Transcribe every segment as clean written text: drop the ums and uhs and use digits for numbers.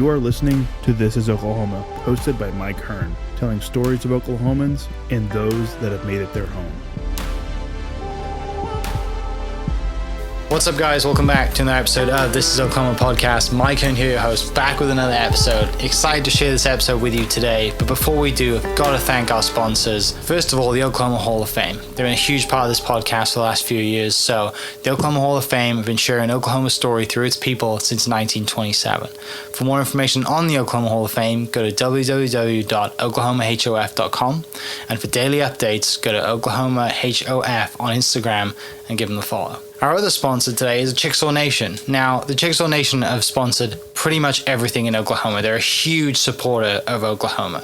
You are listening to This is Oklahoma, hosted by Mike Hearn, telling stories of Oklahomans and those that have made it their home. What's up, guys? Welcome back to another episode of This is Oklahoma Podcast. Mike Hearn here, your host, back with another episode. Excited to share this episode with you today, but before we do, I've got to thank our sponsors. First of all, the Oklahoma Hall of Fame. They've been a huge part of this podcast for the last few years. So the Oklahoma Hall of Fame have been sharing Oklahoma's story through its people since 1927. For more information on the Oklahoma Hall of Fame, go to www.oklahomahof.com. And for daily updates, go to oklahomahof on Instagram and give them a follow. Our other sponsor today is Chickasaw Nation. Now, the Chickasaw Nation have sponsored pretty much everything in Oklahoma. They're a huge supporter of Oklahoma,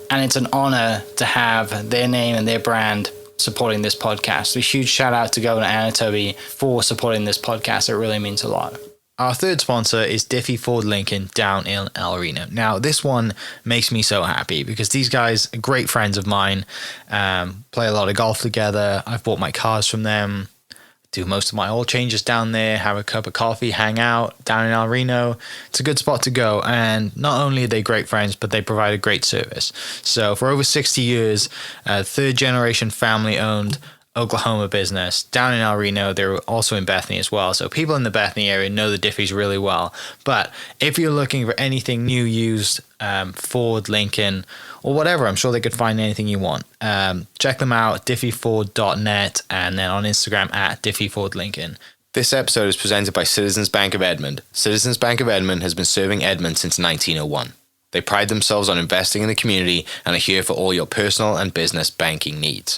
and it's an honor to have their name and their brand supporting this podcast. A huge shout out to Governor Anatobi for supporting this podcast. It really means a lot. Our third sponsor is Diffie Ford Lincoln down in El Reno. Now, this one makes me so happy because these guys are great friends of mine, play a lot of golf together. I've bought my cars from them, do most of my oil changes down there, have a cup of coffee, hang out down in El Reno. It's a good spot to go. And not only are they great friends, but they provide a great service. So for over 60 years, third generation family owned Oklahoma business down in El Reno. They're also in Bethany as well. So people in the Bethany area know the Diffies really well. But if you're looking for anything new, used, Ford, Lincoln, or whatever, I'm sure they could find anything you want. Check them out, diffieford.net, and then on Instagram at diffiefordlincoln. This episode is presented by Citizens Bank of Edmond. Citizens Bank of Edmond has been serving Edmond since 1901. They pride themselves on investing in the community and are here for all your personal and business banking needs.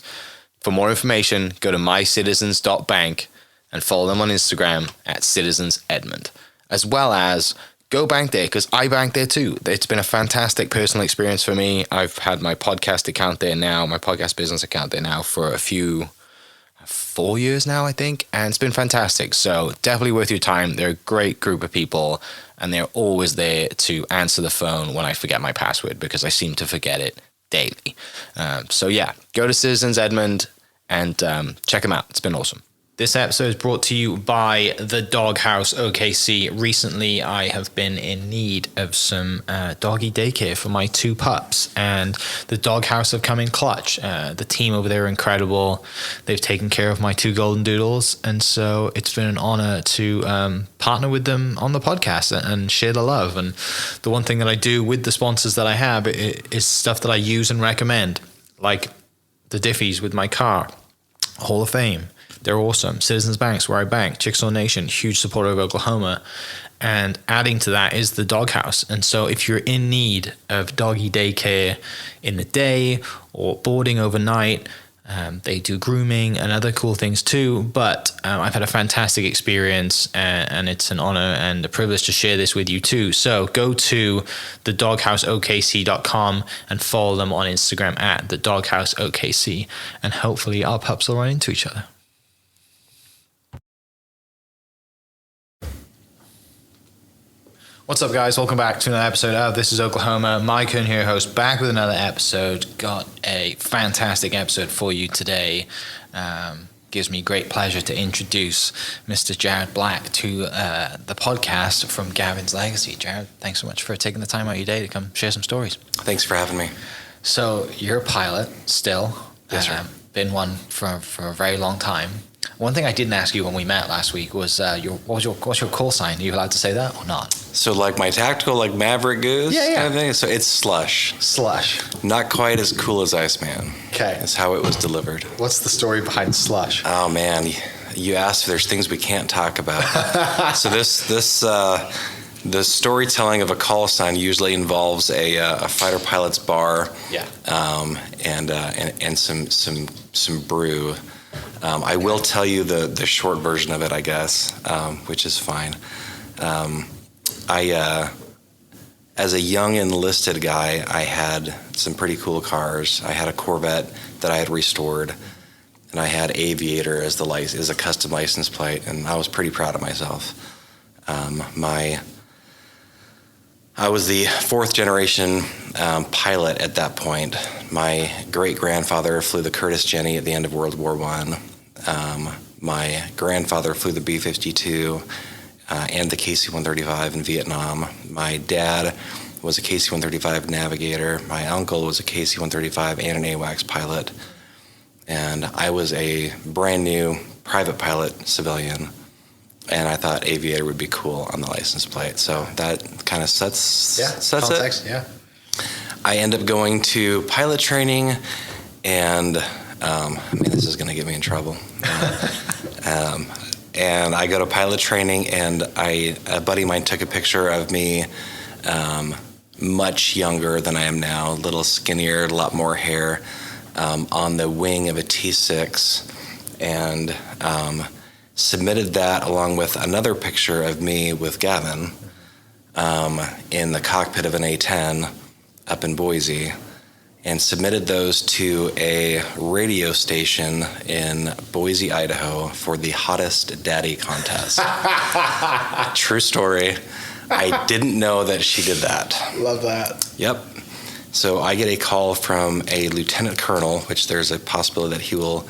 For more information, go to mycitizens.bank and follow them on Instagram at citizensedmond, as well as go bank there, because I bank there too. It's been a fantastic personal experience for me. I've had my podcast account there now, my podcast business account there now for 4 years now, I think, and it's been fantastic. So definitely worth your time. They're a great group of people, and they're always there to answer the phone when I forget my password, because I seem to forget it daily. So yeah, go to Citizens Edmond and check them out. It's been awesome. This episode is brought to you by the Dog House OKC. Recently, I have been in need of some doggy daycare for my 2 pups, and the Dog House have come in clutch. The team over there are incredible. They've taken care of my 2 golden doodles, and so it's been an honor to partner with them on the podcast and share the love. And the one thing that I do with the sponsors that I have is stuff that I use and recommend, like the Diffies with my car, Hall of Fame. They're awesome. Citizens Banks, where I bank. Chickasaw Nation, huge supporter of Oklahoma. And adding to that is the Dog House. And so if you're in need of doggy daycare in the day or boarding overnight, they do grooming and other cool things too. But I've had a fantastic experience, and it's an honor and a privilege to share this with you too. So go to thedogHouseOKC.com and follow them on Instagram at thedogHouseOKC. And hopefully our pups will run into each other. What's up, guys? Welcome back to another episode of This is Oklahoma. Mike Hearn here, host, back with another episode. Got a fantastic episode for you today. Gives me great pleasure to introduce Mr. Jared Black to the podcast from Gavin's Legacy. Jared, thanks so much for taking the time out of your day to come share some stories. Thanks for having me. So you're a pilot still. Yes, sir. Been one for a very long time. One thing I didn't ask you when we met last week was what's your call sign? Are you allowed to say that or not? So like my tactical, like Maverick Goose kind of thing? So it's Slush. Slush. Not quite as cool as Iceman. Okay. That's how it was delivered. What's the story behind Slush? Oh, man. You asked if there's things we can't talk about. So the storytelling of a call sign usually involves a fighter pilot's bar. Yeah. And some brew. I will tell you the short version of it, I guess, which is fine. As a young enlisted guy, I had some pretty cool cars. I had a Corvette that I had restored, and I had Aviator as a custom license plate, and I was pretty proud of myself. I was the 4th generation pilot at that point. My great-grandfather flew the Curtiss Jenny at the end of World War I. My grandfather flew the B-52, and the KC-135 in Vietnam. My dad was a KC-135 navigator. My uncle was a KC-135 and an AWACS pilot. And I was a brand new private pilot civilian. And I thought aviator would be cool on the license plate. So that kind of sets context, it. Yeah. I end up going to pilot training, and this is going to get me in trouble. And I go to pilot training, and a buddy of mine took a picture of me much younger than I am now, a little skinnier, a lot more hair, on the wing of a T6, and submitted that along with another picture of me with Gavin in the cockpit of an A10 up in Boise, and submitted those to a radio station in Boise, Idaho for the Hottest Daddy contest. True story. I didn't know that she did that. Love that. Yep. So I get a call from a lieutenant colonel, which there's a possibility that he will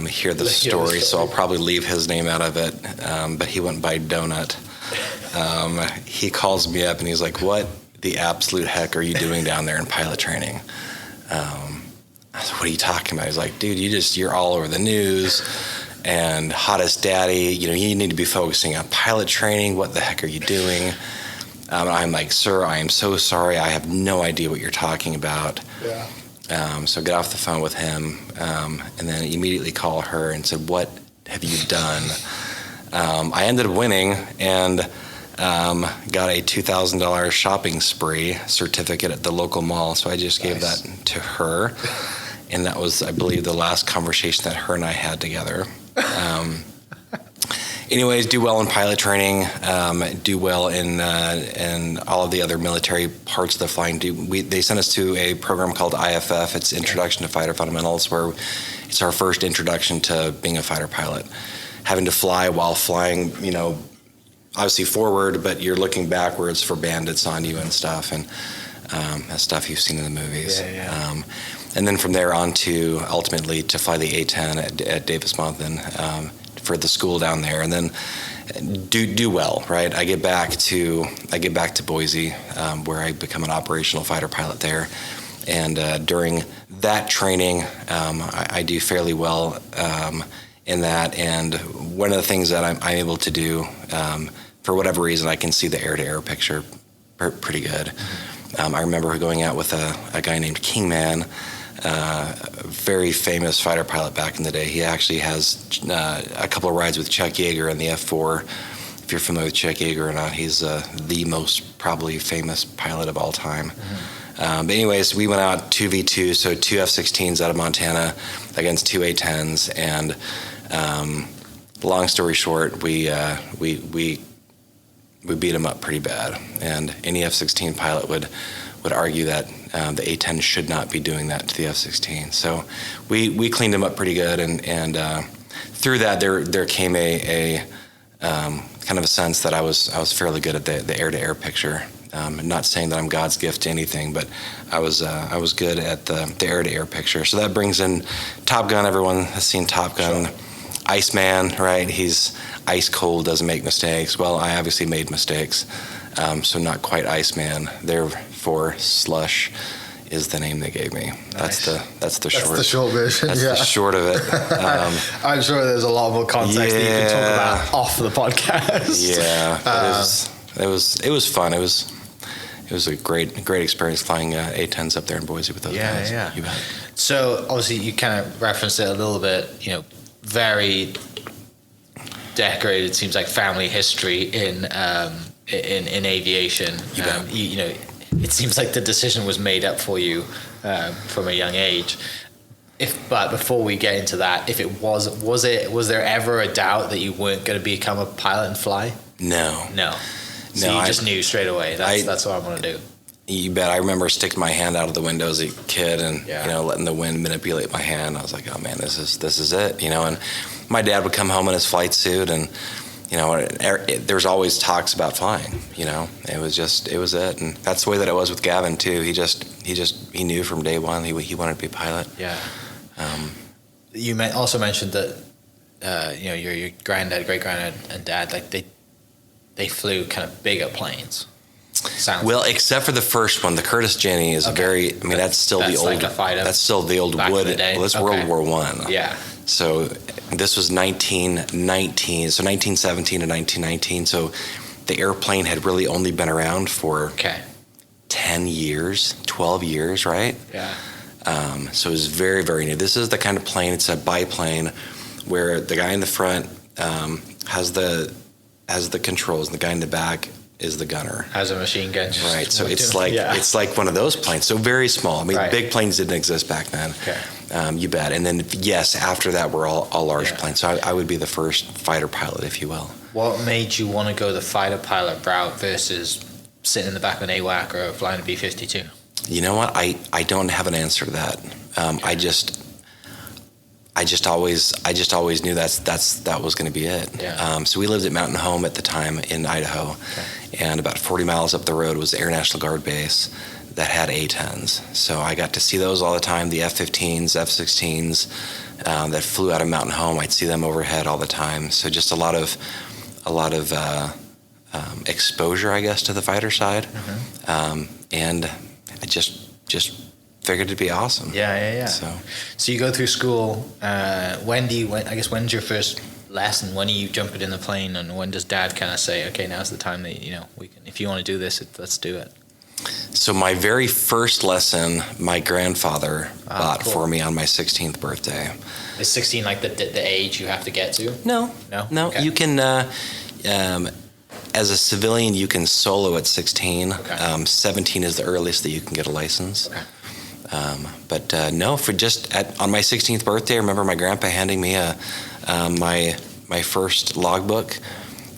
hear the story, so I'll probably leave his name out of it, but he went by Donut. He calls me up and he's like, "What the absolute heck are you doing down there in pilot training?" I said, "What are you talking about?" He's like, "Dude, you're all over the news and Hottest Daddy, you need to be focusing on pilot training. What the heck are you doing?" I'm like, "Sir, I am so sorry. I have no idea what you're talking about." Yeah. So get off the phone with him, and then immediately call her and said, "What have you done?" I ended up winning and got a $2,000 shopping spree certificate at the local mall. So I just gave that to her, and that was, I believe, the last conversation that her and I had together. Anyways, do well in pilot training, do well in all of the other military parts of the flying. They sent us to a program called IFF. It's Introduction to Fighter Fundamentals, where it's our first introduction to being a fighter pilot. Having to fly while flying, obviously forward, but you're looking backwards for bandits on you and stuff, and that stuff you've seen in the movies. Yeah. And then from there on to ultimately to fly the A10 at Davis-Monthan for the school down there, and then do well, right? I get back to Boise, where I become an operational fighter pilot there, and during that training, I do fairly well in that. And one of the things that I'm able to do, for whatever reason, I can see the air-to-air picture pretty good. I remember going out with a guy named Kingman, a very famous fighter pilot back in the day. He actually has a couple of rides with Chuck Yeager in the F4. If you're familiar with Chuck Yeager or not, he's the most probably famous pilot of all time. But anyways, we went out 2v2, so 2 F-16s out of Montana against 2 A-10s, and long story short, we beat them up pretty bad. And any F-16 pilot would argue that the A-10 should not be doing that to the F-16. So we cleaned them up pretty good, and through that there came a kind of a sense that I was fairly good at the air-to-air picture. Not saying that I'm God's gift to anything, but I was good at the air-to-air picture. So that brings in Top Gun. Everyone has seen Top Gun. Sure. Iceman, right? He's ice cold, doesn't make mistakes. Well, I obviously made mistakes, so not quite Iceman. Therefore, Slush is the name they gave me. Nice. That's the short. That's the short version. That's the short of it. I'm sure there's a lot more context that you can talk about off the podcast. Yeah, it was fun. It was a great experience flying A-10s up there in Boise with those guys. Yeah. You bet. So obviously you kind of referenced it a little bit. Very decorated. Seems like family history in aviation. It seems like the decision was made up for you from a young age. But before we get into that, if it was there ever a doubt that you weren't going to become a pilot and fly? No. So you just knew straight away. That's what I want to do. You bet. I remember sticking my hand out of the window as a kid, and letting the wind manipulate my hand. I was like, "Oh man, this is it." And my dad would come home in his flight suit, and there's always talks about flying. It was it, and that's the way that it was with Gavin too. He knew from day one he wanted to be a pilot. Yeah. You also mentioned that your granddad, great granddad, and dad, like they flew kind of bigger planes. Sounds Well, except for the first one, the Curtiss Jenny is that's still the old. like a fighter That's still the old back in wood. the day? Well, that's Okay. World War One. Yeah. So this was 1919. So 1917 to 1919. So the airplane had really only been around for Okay. 10 years, 12 years, right? Yeah. So it was very, very new. This is the kind of plane, it's a biplane where the guy in the front has the controls and the guy in the back is the gunner. Has a machine gun. Just Right. So it's doing- like yeah. it's like one of those planes. So very small. I mean, Right. big planes didn't exist back then. Okay. You bet. And then yes, after that we're all large Yeah. planes. So I would be the first fighter pilot, if you will. What made you want to go the fighter pilot route versus sitting in the back of an AWAC or flying a B-52? You know what? I don't have an answer to that. I just always knew that was going to be it. Yeah. So we lived at Mountain Home at the time in Idaho, and about 40 miles up the road was the Air National Guard base that had A10s. So I got to see those all the time. The F-15s, F-16s that flew out of Mountain Home. I'd see them overhead all the time. So just a lot of exposure, I guess, to the fighter side, and I just figured it'd be awesome. Yeah. So you go through school. When's your first lesson? When are you jumping in the plane, and when does Dad kind of say, "Okay, now's the time that we can. If you want to do this, let's do it." So my very first lesson, my grandfather bought cool. for me on my 16th birthday. Is 16 like the age you have to get to? No. Okay. You can, as a civilian, you can solo at 16. Okay. 17 is the earliest that you can get a license. Okay. But no, on my 16th birthday, I remember my grandpa handing me my first logbook,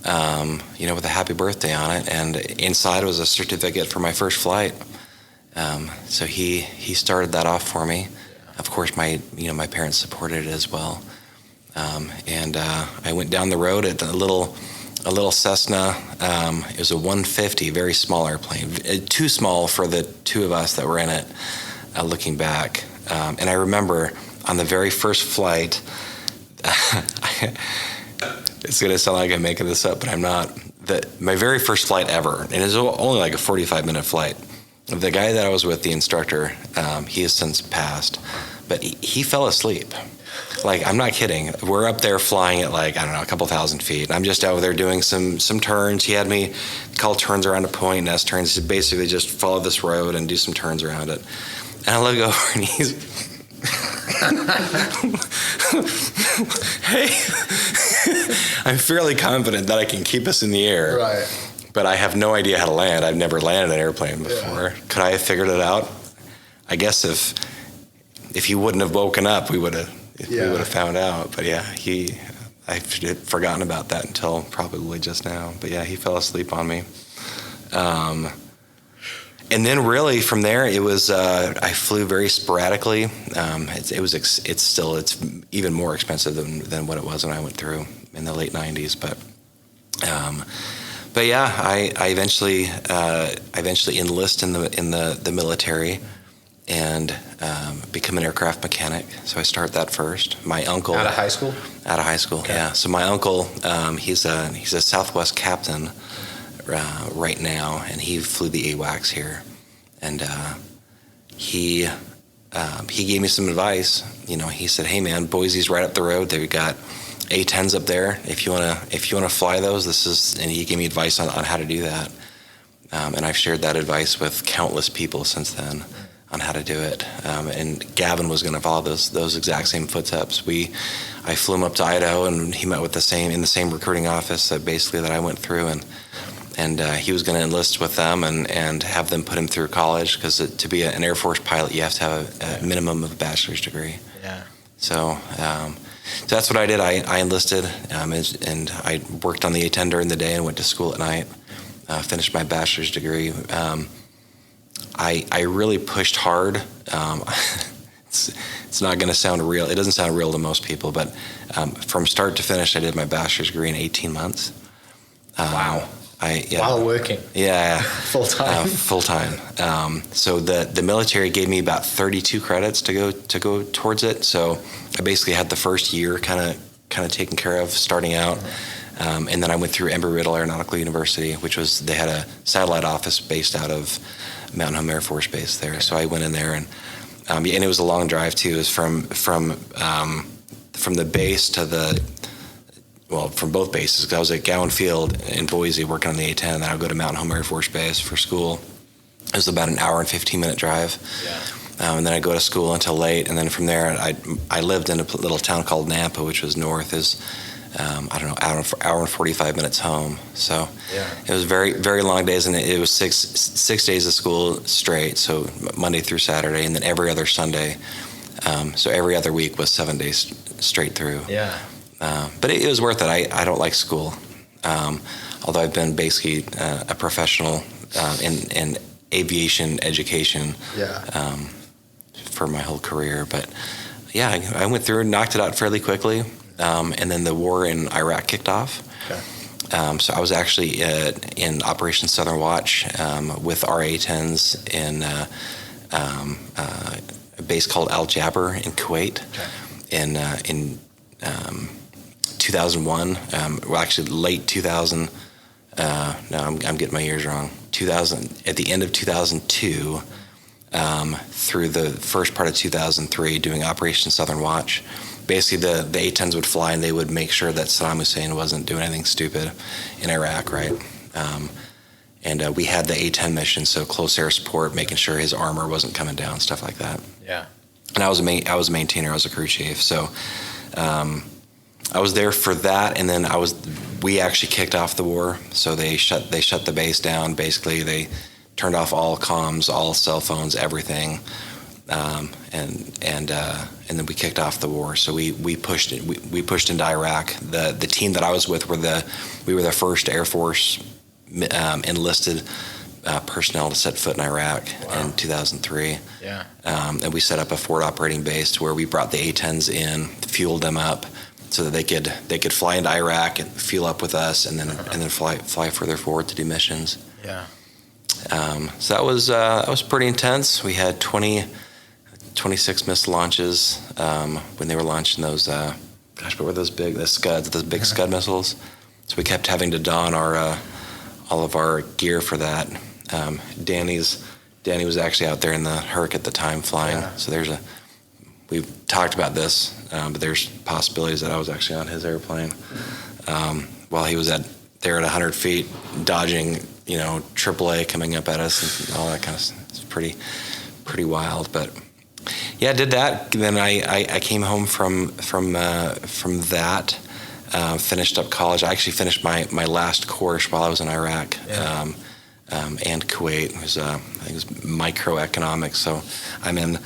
with a happy birthday on it, and inside was a certificate for my first flight. So he started that off for me. Of course, my parents supported it as well. And I went down the road at a little Cessna. It was a 150, very small airplane, too small for the two of us that were in it. Looking back, and I remember on the very first flight. It's going to sound like I'm making this up, but I'm not. My very first flight ever, and it was only like a 45-minute flight. The guy that I was with, the instructor, he has since passed, but he fell asleep. Like, I'm not kidding. We're up there flying at like, I don't know, a couple thousand feet. And I'm just out there doing some turns. He had me call turns around a point and S turns. To basically just follow this road and do some turns around it. And I look over and he's, hey, I'm fairly confident that I can keep us in the air. Right. But I have no idea how to land. I've never landed an airplane before. Yeah. Could I have figured it out? I guess if he wouldn't have woken up, we would have found out. But yeah, I had forgotten about that until probably just now. But yeah, he fell asleep on me. And then really from there, it was I flew very sporadically. It's even more expensive than what it was when I went through in the late 90s. But yeah, I eventually enlist in the military and become an aircraft mechanic. So I start that first. My uncle out of high school. Out of high school, okay. Yeah. So my uncle, he's a Southwest captain right now, and he flew the AWACS here, and he gave me some advice. He said, "Hey man, Boise's right up the road. They've got A10s up there. If you wanna fly those, this is." And he gave me advice on how to do that, and I've shared that advice with countless people since then on how to do it. And Gavin was going to follow those exact same footsteps. I flew him up to Idaho, and he met with in the same recruiting office that I went through, and he was going to enlist with them and have them put him through college, because to be an Air Force pilot, you have to have a minimum of a bachelor's degree. Yeah. So that's what I did. I enlisted, and I worked on the A10 during the day and went to school at night. Finished my bachelor's degree. I really pushed hard. It's not going to sound real. It doesn't sound real to most people, but from start to finish, I did my bachelor's degree in 18 months. Wow. Yeah. While working. Yeah. Full time. Full time. So the military gave me about 32 credits to go towards it. So I basically had the first year kind of taken care of starting out. And then I went through Embry-Riddle Aeronautical University, they had a satellite office based out of Mountain Home Air Force Base there. So I went in there, and it was a long drive too. It was from the base to from both bases. 'Cause I was at Gowan Field in Boise working on the A10, and then I would go to Mountain Home Air Force Base for school. It was about an hour and 15-minute drive. Yeah. And then I'd go to school until late, and then from there I lived in a little town called Nampa, which was north. Hour and 45 minutes home. So it was very, very long days, and it was six days of school straight, so Monday through Saturday, and then every other Sunday. So every other week was 7 days straight through. Yeah. But it was worth it. I don't like school, although I've been basically a professional in aviation education for my whole career. But yeah, I went through and knocked it out fairly quickly. And then the war in Iraq kicked off. Okay. So I was actually in Operation Southern Watch with our A-10s in a base called Al Jaber in Kuwait. Okay. In 2001. Actually late 2000. No, I'm getting my years wrong. 2000 at the end of 2002 through the first part of 2003, doing Operation Southern Watch. Basically, the A-10s would fly, and they would make sure that Saddam Hussein wasn't doing anything stupid in Iraq, right? And we had the A-10 mission, so close air support, making sure his armor wasn't coming down, stuff like that. Yeah. And I was a maintainer, I was a crew chief, so I was there for that, and then we actually kicked off the war. So they shut the base down. Basically, they turned off all comms, all cell phones, everything. And then we kicked off the war. So we pushed into Iraq. The team that I was with we were the first Air Force enlisted personnel to set foot in Iraq in 2003. Yeah. And we set up a forward operating base where we brought the A-10s in, fueled them up, so that they could fly into Iraq and fuel up with us, and then fly further forward to do missions. Yeah. So that was pretty intense. We had 26 missed launches when they were launching those. What were those big? Those big Scud missiles. So we kept having to don all of our gear for that. Danny was actually out there in the Herc at the time flying. Yeah. So we've talked about this, but there's possibilities that I was actually on his airplane while he was there at 100 feet, dodging, AAA coming up at us and all that kind of stuff. It's pretty wild, but yeah, I did that. Then I came home from that, finished up college. I actually finished my last course while I was in Iraq. Yeah. And Kuwait. I think it was microeconomics. So I'm in,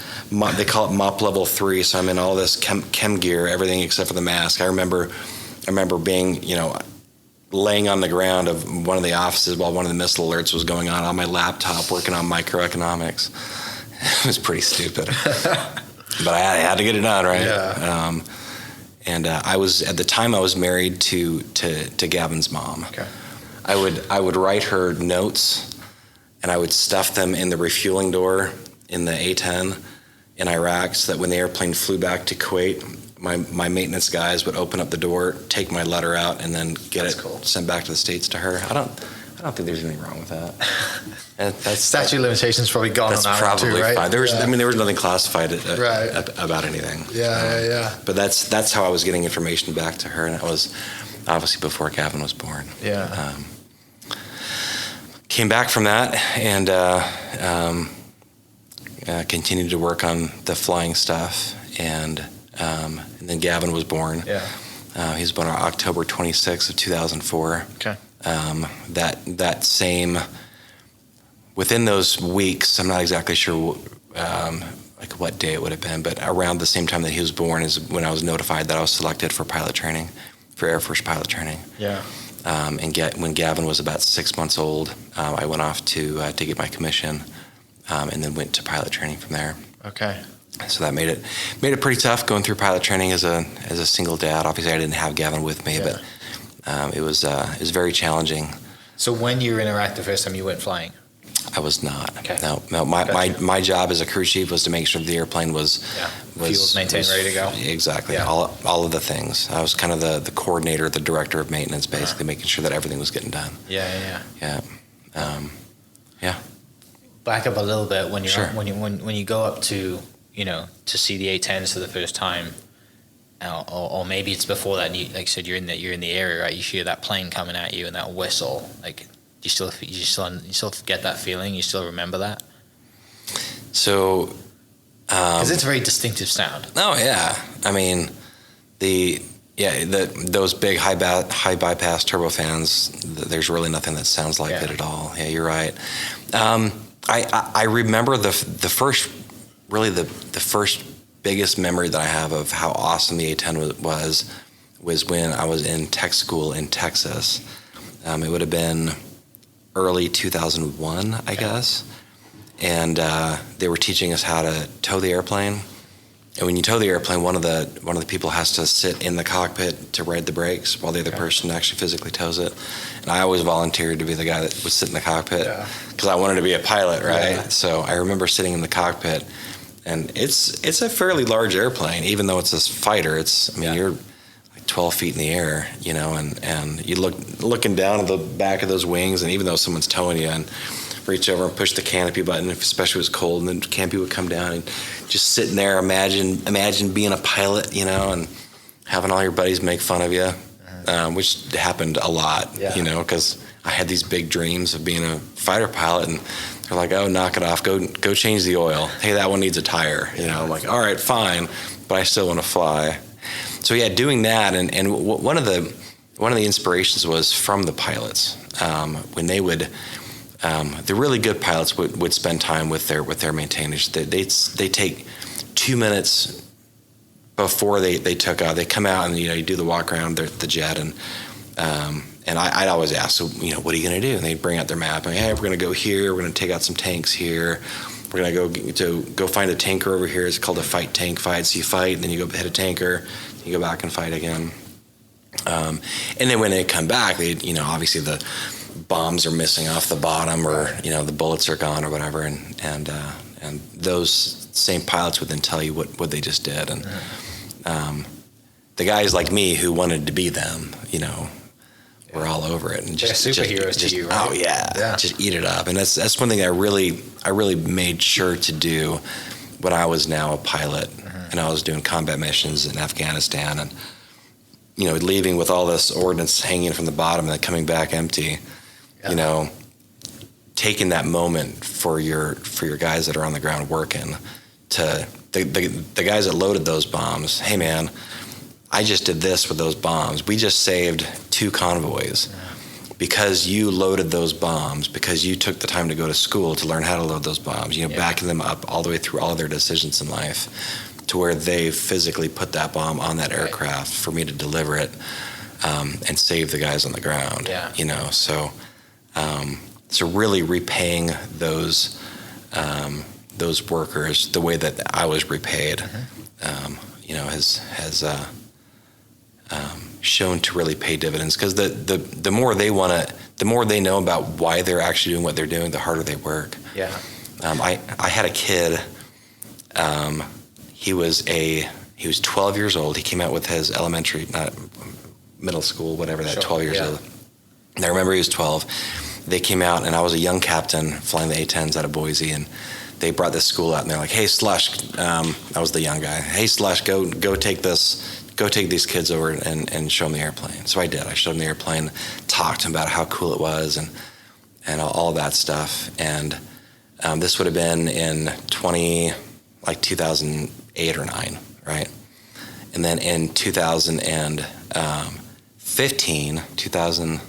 they call it MOP level 3. So I'm in all this chem gear, everything except for the mask. I remember being, laying on the ground of one of the offices while one of the missile alerts was going on my laptop, working on microeconomics. It was pretty stupid, but I had to get it done, right? Yeah. And I was married to Gavin's mom. Okay. I would write her notes, and I would stuff them in the refueling door in the A-10 in Iraq, so that when the airplane flew back to Kuwait, my maintenance guys would open up the door, take my letter out, and then get sent back to the States to her. I don't think there's anything wrong with that. And Statute of limitations probably gone on that probably too, right? fine. There was nothing classified about anything. Yeah. But that's how I was getting information back to her, and it was obviously before Gavin was born. Yeah. Came back from that and continued to work on the flying stuff, and then Gavin was born. Yeah. He was born on October 26th of 2004. Okay. That same, within those weeks, I'm not exactly sure what day it would have been, but around the same time that he was born is when I was notified that I was selected for pilot training, for Air Force pilot training. Yeah. And when Gavin was about 6 months old, I went off to get my commission, and then went to pilot training from there. Okay. So that made it pretty tough going through pilot training as a single dad. Obviously, I didn't have Gavin with me, but it was very challenging. So when you were in Iraq the first time you went flying? I was not. Okay. No. My job as a crew chief was to make sure the airplane was fuel's maintained, ready to go. Exactly. Yeah. All of the things. I was kind of the coordinator, the director of maintenance, basically making sure that everything was getting done. Yeah. Yeah. Back up a little bit when you're Sure. when you go up to to see the A10s for the first time, or maybe it's before that. And you, like you said, you're in the area, right? You hear that plane coming at you and that whistle. Like, you still get that feeling. You still remember that. So. Because it's a very distinctive sound. Oh yeah. I mean, those big high bypass turbofans. There's really nothing that sounds like it at all. Yeah, you're right. I remember the first biggest memory that I have of how awesome the A10 was when I was in tech school in Texas. It would have been early 2001, I guess, and they were teaching us how to tow the airplane. And when you tow the airplane, one of the people has to sit in the cockpit to ride the brakes while the other person actually physically tows it. And I always volunteered to be the guy that would sit in the cockpit because I wanted to be a pilot, right? Yeah. So I remember sitting in the cockpit, and it's a fairly large airplane, even though it's a fighter. You're like 12 feet in the air, and you looking down at the back of those wings, and even though someone's towing you, and reach over and push the canopy button, especially if it was cold, and then the canopy would come down, and just sitting there, imagine being a pilot, and having all your buddies make fun of you, which happened a lot, because I had these big dreams of being a fighter pilot, and they're like, "Oh, knock it off, go change the oil. Hey, that one needs a tire." I'm like, "All right, fine, but I still want to fly." So yeah, doing that, and one of the inspirations was from the pilots when they would. The really good pilots would spend time with their maintainers. They take 2 minutes before they took out. They come out and you do the walk around the jet, and I'd always ask, so what are you going to do? And they'd bring out their map. And, hey, we're going to go here. We're going to take out some tanks here. We're going to go find a tanker over here. It's called a fight tank fight. So you fight, and then you go hit a tanker. You go back and fight again. And then when they come back, they obviously the bombs are missing off the bottom, or the bullets are gone or whatever, and those same pilots would then tell you what they just did, and the guys like me who wanted to be them, were all over it, and just superheroes to you, right? Oh yeah, just eat it up. And that's one thing I really made sure to do when I was now a pilot, and I was doing combat missions in Afghanistan, and leaving with all this ordnance hanging from the bottom and then coming back empty. Taking that moment for your guys that are on the ground working, to the guys that loaded those bombs. Hey man, I just did this with those bombs. We just saved 2 convoys because you loaded those bombs, because you took the time to go to school to learn how to load those bombs. Backing them up all the way through all of their decisions in life, to where they physically put that bomb on that aircraft for me to deliver it, and save the guys on the ground. So really repaying those workers the way that I was repaid, has shown to really pay dividends, because the more they know about why they're actually doing what they're doing, the harder they work. I had a kid. He was 12 years old. He came out with his elementary, not middle school, whatever that. 12 years old. And I remember he was 12. They came out, and I was a young captain flying the A10s out of Boise, and they brought this school out, and they're like, "Hey, Slush," I was the young guy. "Hey, Slush, go take these kids over and show them the airplane." So I did. I showed them the airplane, talked to them about how cool it was, and all that stuff. And this would have been in 2008 or 9, right? And then in 2015,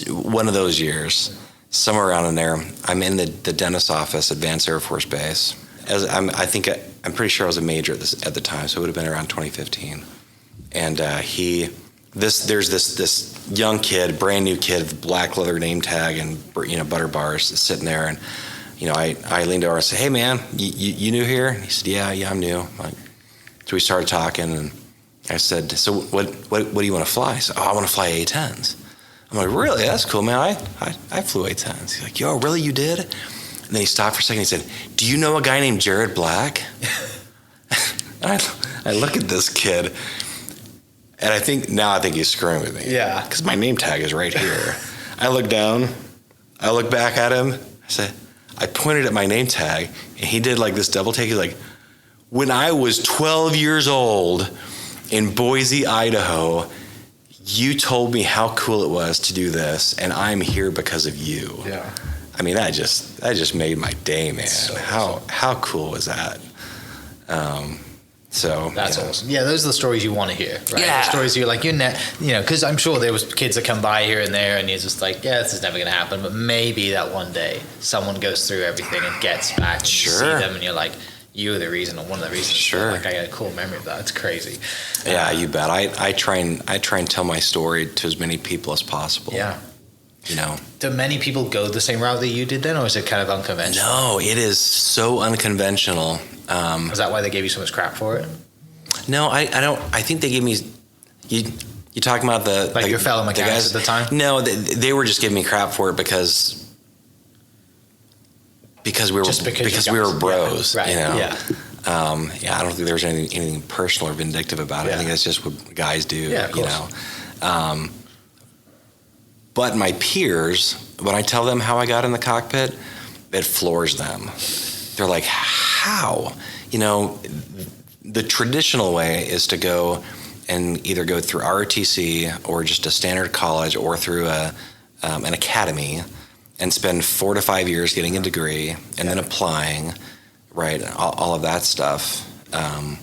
one of those years, somewhere around in there, I'm in the dentist's office at Vance Air Force Base. I'm pretty sure I was a major at the time, so it would have been around 2015. And there's this young kid, brand new kid, with black leather name tag and butter bars, sitting there, and I leaned over and said, "Hey man, you new here?" And he said, "Yeah, I'm new." So we started talking, and I said, "So what do you want to fly?" He said, "Oh, I want to fly A10s." I'm like, really? That's cool, man. I flew A10s. He's like, yo, really, you did? And then he stopped for a second. He said, do you know a guy named Jared Black? I look at this kid, and I think he's screwing with me. Yeah. Because my name tag is right here. I look down. I look back at him. I pointed at my name tag, and he did like this double take. He's like, when I was 12 years old in Boise, Idaho, you told me how cool it was to do this, and I'm here because of you. Yeah. I mean, that just made my day, man. So how cool was that? So that's awesome. Yeah, those are the stories you want to hear, right? Yeah. The stories you're like, because I'm sure there was kids that come by here and there, and you're just like, yeah, this is never going to happen. But maybe that one day someone goes through everything and gets back. And Sure. You see them, and you're like, you're the reason, or one of the reasons. Sure. Like, I got a cool memory of that. It's crazy. Yeah, you bet. I try and tell my story to as many people as possible. Yeah. Do many people go the same route that you did then, or is it kind of unconventional? No, it is so unconventional. Is that why they gave you so much crap for it? No, I don't. I think they gave me. You talking about the your fellow mechanics at the time? No, they were just giving me crap for it because we were bros. Yeah, right. Yeah. I don't think there was anything personal or vindictive about it. I think that's just what guys do. Yeah, of course. But my peers, when I tell them how I got in the cockpit, it floors them. They're like, how? The traditional way is to go and either go through ROTC or just a standard college or through an academy and spend 4 to 5 years getting a degree and then applying, right? All of that stuff. And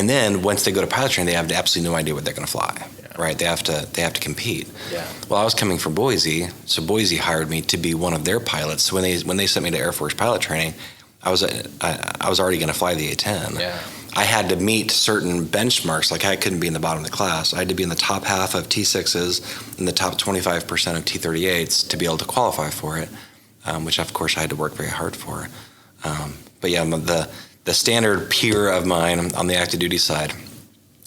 then once they go to pilot training, they have absolutely no idea what they're going to fly, right? They have to compete. Yeah. Well, I was coming from Boise, so Boise hired me to be one of their pilots. So when they sent me to Air Force pilot training, I was already going to fly the A10. Yeah. I had to meet certain benchmarks. Like I couldn't be in the bottom of the class. I had to be in the top half of T6s and the top 25% of T38s to be able to qualify for it, which of course I had to work very hard for. But yeah, the standard peer of mine on the active duty side,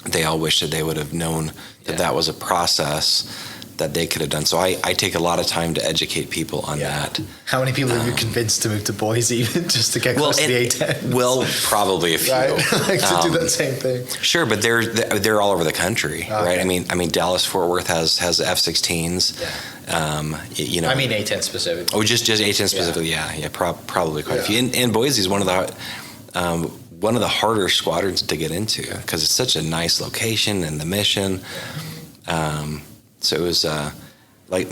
they all wish that they would have known that was a process that they could have done. So I take a lot of time to educate people on that. How many people have you convinced to move to Boise just to get close to the A10? Well, probably a few. Right? Like to do that same thing. Sure, but they're all over the country, right? I mean, Dallas Fort Worth has F-16s. Yeah. I mean A10 specifically. Oh, just A10 specifically. Yeah. Probably quite a few. And Boise is one of the harder squadrons to get into because it's such a nice location and the mission. So it was like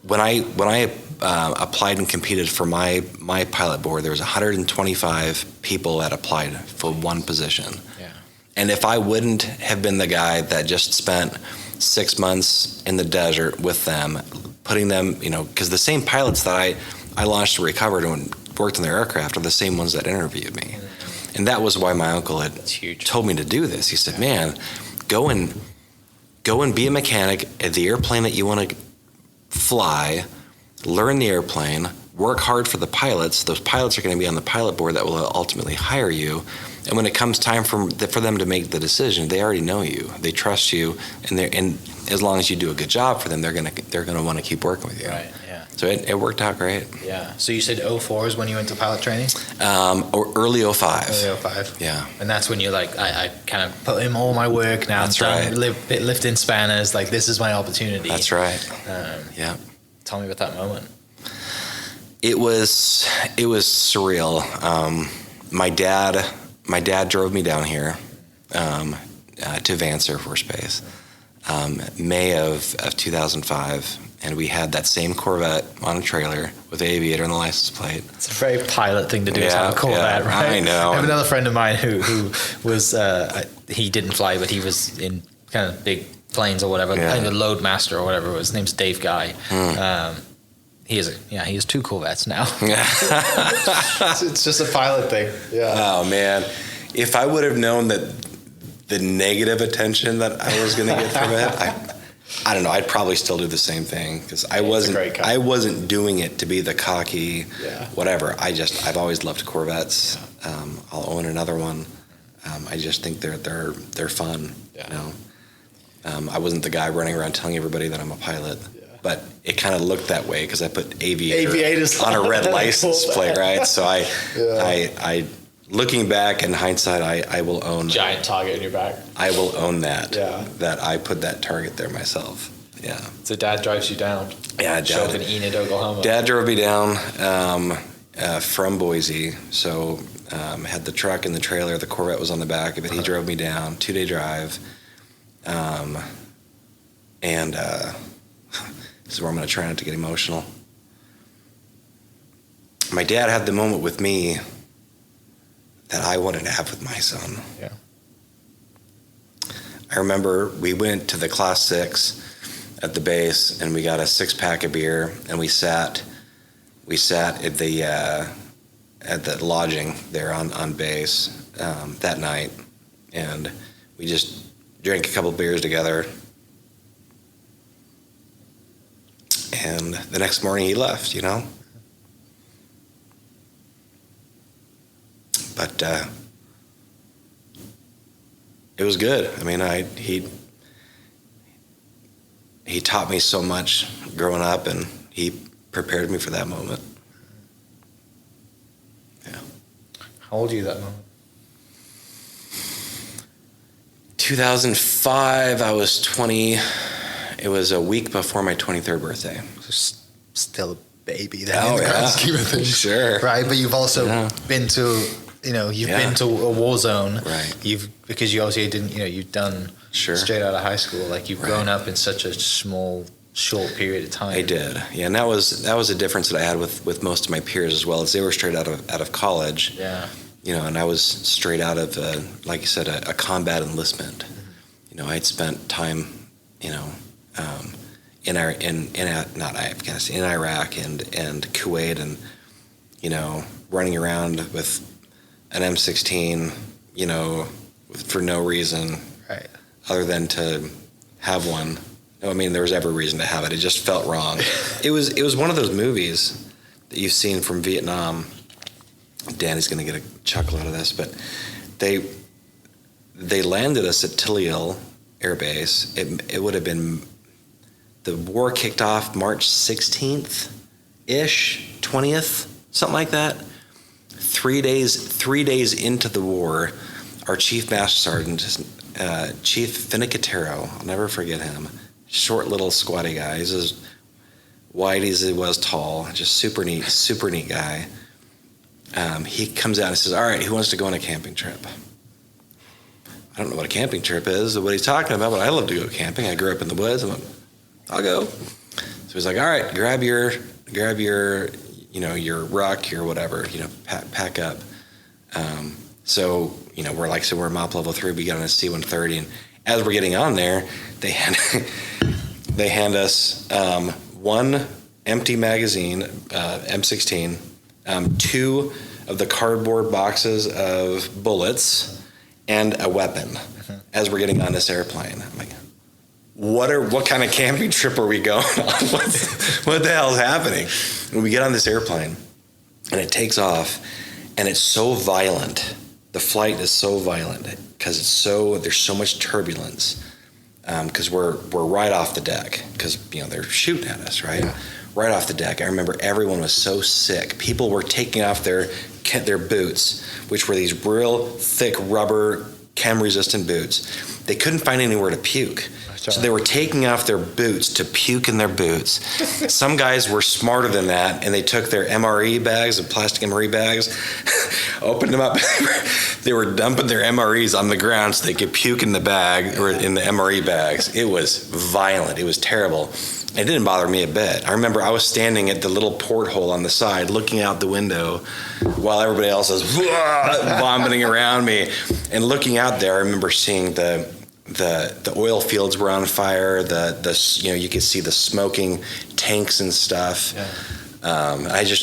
when I applied and competed for my pilot board, there was 125 people that applied for one position. Yeah. And if I wouldn't have been the guy that just spent 6 months in the desert with them, putting them, because the same pilots that I launched and recovered and worked on their aircraft are the same ones that interviewed me. And that was why my uncle had told me to do this. He said, man, go and be a mechanic at the airplane that you want to fly, learn the airplane, work hard for the pilots. Those pilots are going to be on the pilot board that will ultimately hire you. And when it comes time for them to make the decision, they already know you. They trust you, and as long as you do a good job for them, they're going to want to keep working with you. Right. Yeah. So it worked out great. Yeah. So you said 04 is when you went to pilot training? Or early 05. Early 05. Yeah. And that's when you're like, I kind of put in all my work now. That's right. Lifting spanners, like this is my opportunity. That's right. Yeah. Tell me about that moment. It was surreal. My dad drove me down here to Vance Air Force Base, May of 2005, and we had that same Corvette on a trailer with the aviator and the license plate. It's a very pilot thing to do, to have a Corvette, right? I know. I have another friend of mine who was, he didn't fly, but he was in kind of big planes or whatever, I think a load master or whatever it was. His name's Dave Guy. He has 2 Corvettes now. It's just a pilot thing. Yeah. Oh man, if I would have known that the negative attention that I was going to get from it, I don't know. I'd probably still do the same thing because I wasn't doing it to be the cocky, whatever. I've always loved Corvettes. I'll own another one. I just think they're fun. Yeah. I wasn't the guy running around telling everybody that I'm a pilot. But it kind of looked that way because I put aviators on a red license plate, right? So I looking back in hindsight, I will own giant target in your back. I will own that. That I put that target there myself. Yeah. So Dad drives you down. Yeah, Show up in Enid, Oklahoma. Dad drove me down from Boise. So had the truck and the trailer. The Corvette was on the back of it. He drove me down. 2-day drive. This is where I'm going to try not to get emotional. My dad had the moment with me that I wanted to have with my son. Yeah. I remember we went to the Class 6 at the base, and we got a 6-pack of beer, and we sat at the lodging there on base that night, and we just drank a couple beers together. And the next morning he left, you know. But it was good. I mean, he taught me so much growing up, and he prepared me for that moment. Yeah. How old are you that moment? 2005, I was 20. It was a week before my 23rd birthday. Still a baby then, in the grand scheme of things. Sure. Right, but you've also been to, been to a war zone. Right. Because you obviously didn't, you've done straight out of high school. Like, you've grown up in such a short period of time. I did. Yeah, and that was a difference that I had with most of my peers as well, as they were straight out of college. Yeah. And I was straight out of, like you said, a combat enlistment. I had spent time, in Iraq and Kuwait, and running around with an M16, for no reason, right, other than to have one. No, I mean, there was every reason to have it. It just felt wrong. It was one of those movies that you've seen from Vietnam. Danny's going to get a chuckle out of this, but they landed us at Tiliel Air Base. It would have been, the war kicked off March 16th-ish, 20th, something like that. 3 days into the war, our Chief Master Sergeant, Chief Finicatero, I'll never forget him, short little squatty guy. He's as wide as he was tall, just super neat guy. He comes out and says, "All right, who wants to go on a camping trip?" I don't know what a camping trip is or what he's talking about, but I love to go camping. I grew up in the woods. I'm like, I'll go. So he's like, "All right, grab your your ruck, your whatever, pack up." So we're MOP level 3. We got on a C-130, and as we're getting on there, they hand us one empty magazine, M16, 2 of the cardboard boxes of bullets, and a weapon. As we're getting on this airplane, I'm like, what kind of camping trip are we going on? What the hell is happening? When we get on this airplane, and it takes off, and it's so violent. The flight is so violent because there's so much turbulence. Because we're right off the deck, because they're shooting at us, right? Yeah. Right off the deck. I remember everyone was so sick. People were taking off their boots, which were these real thick rubber chem-resistant boots. They couldn't find anywhere to puke. So they were taking off their boots to puke in their boots. Some guys were smarter than that, and they took their MRE bags, the plastic MRE bags, opened them up. They were dumping their MREs on the ground so they could puke in the bag or in the MRE bags. It was violent. It was terrible. It didn't bother me a bit. I remember I was standing at the little porthole on the side looking out the window while everybody else was vomiting around me. And looking out there, I remember seeing the oil fields were on fire. You could see the smoking tanks and stuff. Yeah.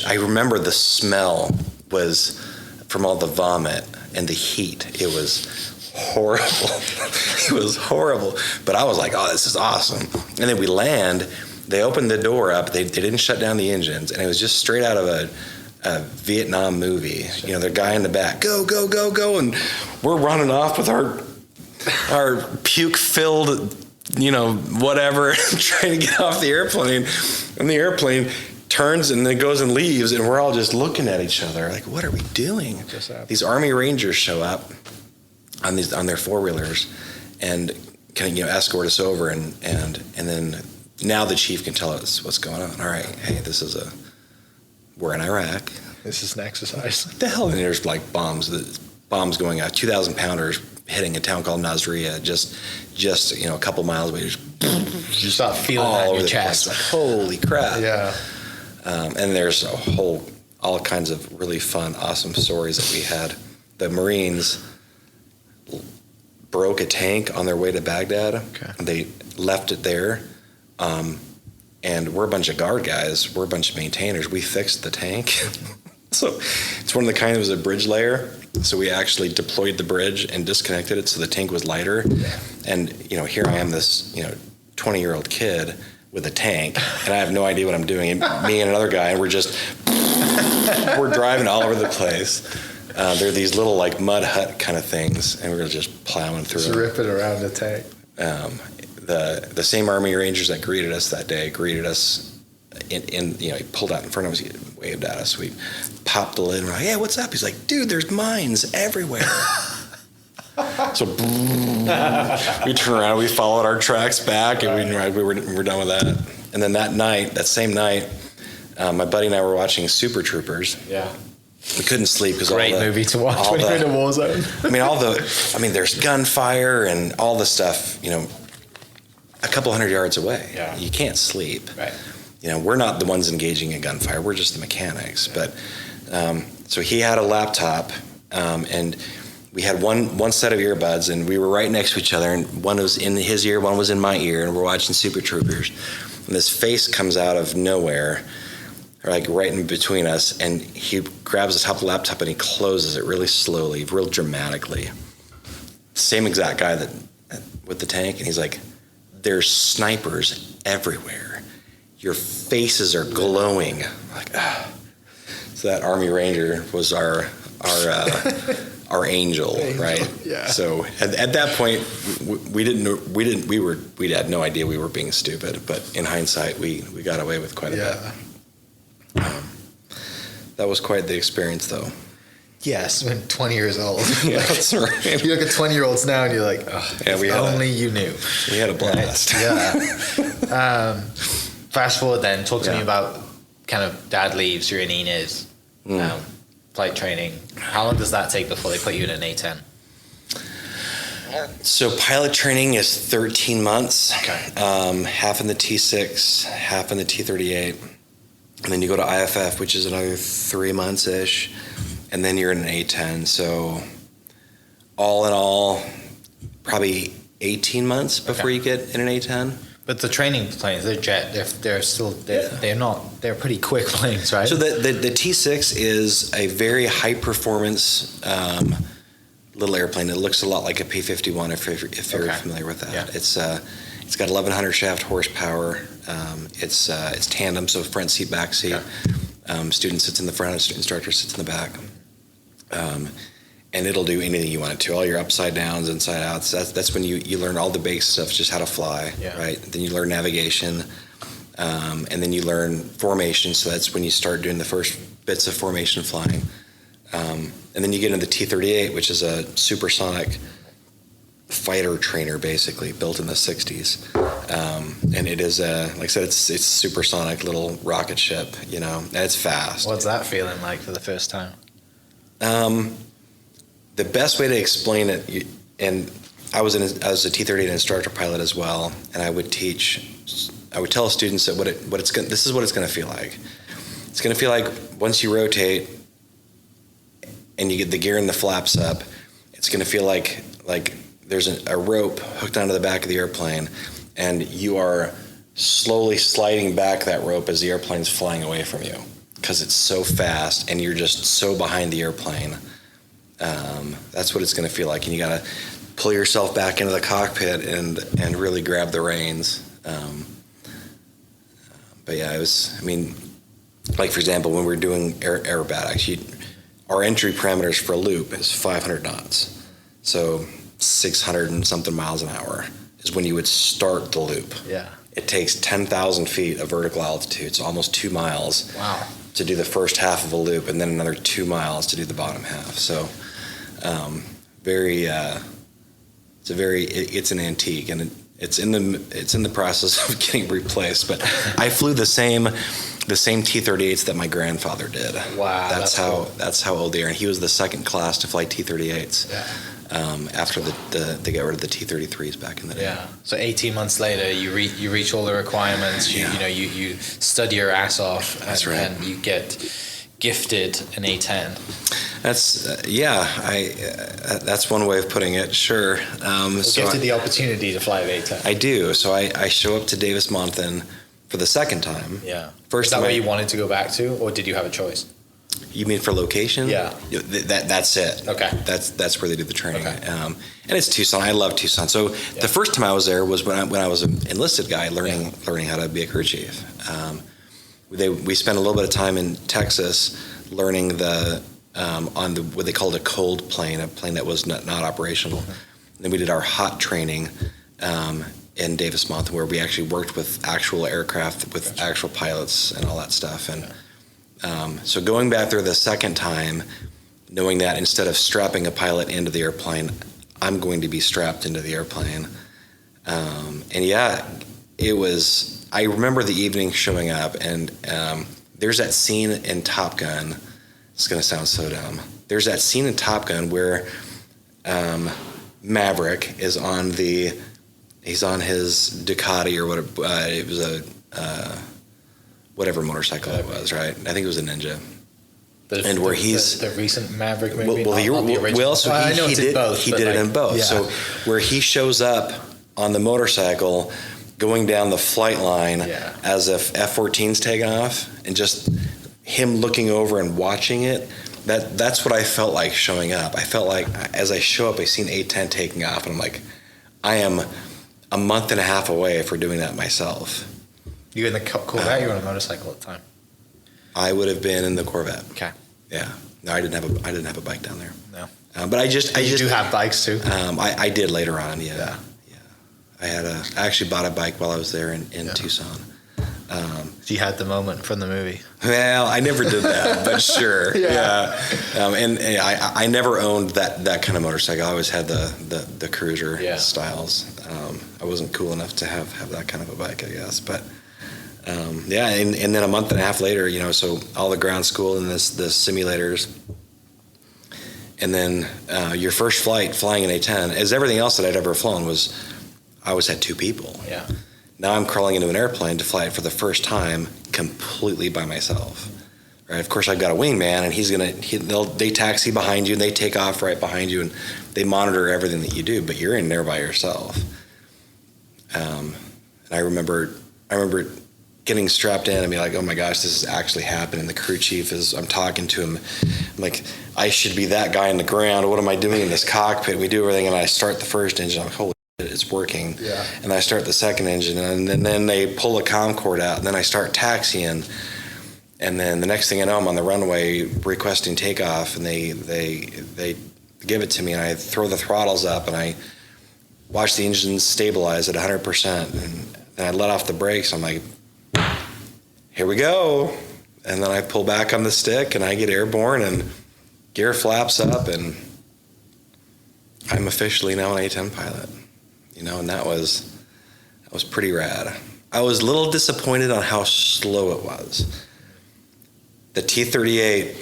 I remember the smell was from all the vomit and the heat. It was horrible. It was horrible. But I was like, oh, this is awesome. And then we land. They opened the door up. They didn't shut down the engines, and it was just straight out of a Vietnam movie. The guy in the back, go, go, go, go, and we're running off with our puke-filled whatever, trying to get off the airplane. And the airplane turns and then goes and leaves, and we're all just looking at each other like, what are we doing? These Army Rangers show up on their four-wheelers and kind of escort us over, and then now the chief can tell us what's going on. All right, hey, we're in Iraq. This is an exercise. What the hell? And there's like bombs going out, 2,000 pounders hitting a town called Nasiriyah, just a couple miles away. You start feeling that in your chest. Like, holy crap! Yeah. And there's all kinds of really fun, awesome stories that we had. The Marines broke a tank on their way to Baghdad. Okay. They left it there, and we're a bunch of guard guys. We're a bunch of maintainers. We fixed the tank. So it's one of the kind that was a bridge layer. So we actually deployed the bridge and disconnected it so the tank was lighter. Yeah. And here I am, this 20-year-old kid with a tank, and I have no idea what I'm doing. And me and another guy, and we're driving all over the place. There are these little like mud hut kind of things, and we're just plowing through. Just rip it around the tank. The same Army Rangers that greeted us that day greeted us he pulled out in front of us, he waved at us. We popped the lid and we're like, yeah, what's up? He's like, dude, there's mines everywhere. So we turned around, we followed our tracks back, and we were done with that. And then that same night, my buddy and I were watching Super Troopers. Yeah. We couldn't sleep because great movie to watch when you're in a war zone. There's gunfire and all the stuff, a couple hundred yards away. Yeah. You can't sleep. Right. We're not the ones engaging in gunfire. We're just the mechanics. Yeah. But so he had a laptop, and we had one set of earbuds, and we were right next to each other, and one was in his ear, one was in my ear, and we're watching Super Troopers. And this face comes out of nowhere, like right in between us, and he grabs the top of the laptop and he closes it really slowly, real dramatically. Same exact guy with the tank, and he's like, there's snipers everywhere. Your faces are glowing. I'm like, ah. So that Army Ranger was our angel, right? Yeah. So at that point, we had no idea we were being stupid, but in hindsight, we got away with quite a bit. That was quite the experience, though. Yes, when 20 years old. Yeah, that's right. You look at 20-year-olds now and you're like, oh, yeah, if only you knew. We had a blast. Right? Yeah. Fast forward then, talk to me about kind of dad leaves, you're in Enid, flight training. How long does that take before they put you in an A10? So pilot training is 13 months, okay. Half in the T6, half in the T38. And then you go to IFF, which is another 3 months-ish. And then you're in an A10. So all in all, probably 18 months before you get in an A10. But the training planes, they're pretty quick planes, right? So the T6 is a very high performance little airplane. It looks a lot like a P-51 if you're familiar with that. Yeah. It's got 1,100 shaft horsepower. It's tandem, so front seat, back seat. Okay. Student sits in the front, instructor sits in the back. And it'll do anything you want it to. All your upside downs, inside outs. That's when you learn all the base stuff, just how to fly, right? Then you learn navigation, and then you learn formation. So that's when you start doing the first bits of formation flying. And then you get into the T-38, which is a supersonic fighter trainer, basically built in the 60s. And it is like I said, it's supersonic little rocket ship, and it's fast. What's that feeling like for the first time? The best way to explain it, and I was a T-38 instructor pilot as well, and I would tell students that this is what it's going to feel like. It's going to feel like once you rotate and you get the gear and the flaps up, it's going to feel like there's a rope hooked onto the back of the airplane, and you are slowly sliding back that rope as the airplane's flying away from you because it's so fast and you're just so behind the airplane. That's what it's going to feel like, and you got to pull yourself back into the cockpit and really grab the reins. But yeah, like for example, when we're doing aerobatics, our entry parameters for a loop is 500 knots, so 600 and something miles an hour is when you would start the loop. Yeah. It takes 10,000 feet of vertical altitude, so almost 2 miles. Wow. To do the first half of a loop, and then another 2 miles to do the bottom half. So, it's an antique, and it's in the process of getting replaced. But I flew the same T-38s that my grandfather did. Wow, that's cool. how old they are. And he was the second class to fly T-38s. Yeah. After they got rid of the T-33s back in the day. Yeah. So 18 months later, you reach all the requirements. You study your ass off. And, That's right. And you get gifted an A10. That's that's one way of putting it. Sure. Gifted the opportunity to fly the A10. I do. So I show up to Davis-Monthan for the second time. Yeah. First Is that time where you wanted to go back to, or did you have a choice? You mean for location? Yeah. That's it. Okay. That's where they do the training. Okay. And it's Tucson. I love Tucson. So the first time I was there was when I was an enlisted guy learning how to be a crew chief. We spent a little bit of time in Texas learning on what they called a cold plane, a plane that was not operational. And then we did our hot training in Davis-Monthan, where we actually worked with actual aircraft, with actual pilots and all that stuff. And so going back there the second time, knowing that instead of strapping a pilot into the airplane, I'm going to be strapped into the airplane. It was, I remember the evening showing up, and there's that scene in Top Gun. It's going to sound so dumb. There's that scene in Top Gun where Maverick is he's on his Ducati or whatever. It was a whatever motorcycle it was, right? I think it was a Ninja. Where he's the recent Maverick movie. He did it in both. Yeah. So where he shows up on the motorcycle, going down the flight line as if F-14's taking off, and just him looking over and watching it. That's what I felt like showing up. I felt like as I show up, I seen A10 taking off, and I'm like, I am a month and a half away for doing that myself. You in the Corvette? You were on a motorcycle at the time. I would have been in the Corvette. Okay. Yeah. No, I didn't have a bike down there. No. But I do have bikes too. I did later on. Yeah. I actually bought a bike while I was there in Tucson. So you had the moment from the movie. Well, I never did that, but sure. Yeah. And I never owned that kind of motorcycle. I always had the cruiser styles. I wasn't cool enough to have that kind of a bike, I guess. But and then a month and a half later, so all the ground school and the simulators, and then your first flight flying an A10, as everything else that I'd ever flown was, I always had two people. Yeah. Now I'm crawling into an airplane to fly it for the first time completely by myself. Right? Of course, I've got a wingman, and they taxi behind you, and they take off right behind you, and they monitor everything that you do. But you're in there by yourself. And I remember getting strapped in and be like, oh my gosh, this is actually happening. The crew chief I'm talking to him. I'm like, I should be that guy in the ground. What am I doing in this cockpit? We do everything, and I start the first engine. I'm like, holy shit, it's working. Yeah. And I start the second engine, and then they pull a comm cord out, and then I start taxiing. And then the next thing I know, I'm on the runway requesting takeoff, and they give it to me, and I throw the throttles up, and I watch the engine stabilize at 100%, and then I let off the brakes. I'm like, here we go. And then I pull back on the stick, and I get airborne, and gear flaps up, and I'm officially now an A10 pilot. And that was pretty rad. I was a little disappointed on how slow it was. The T-38,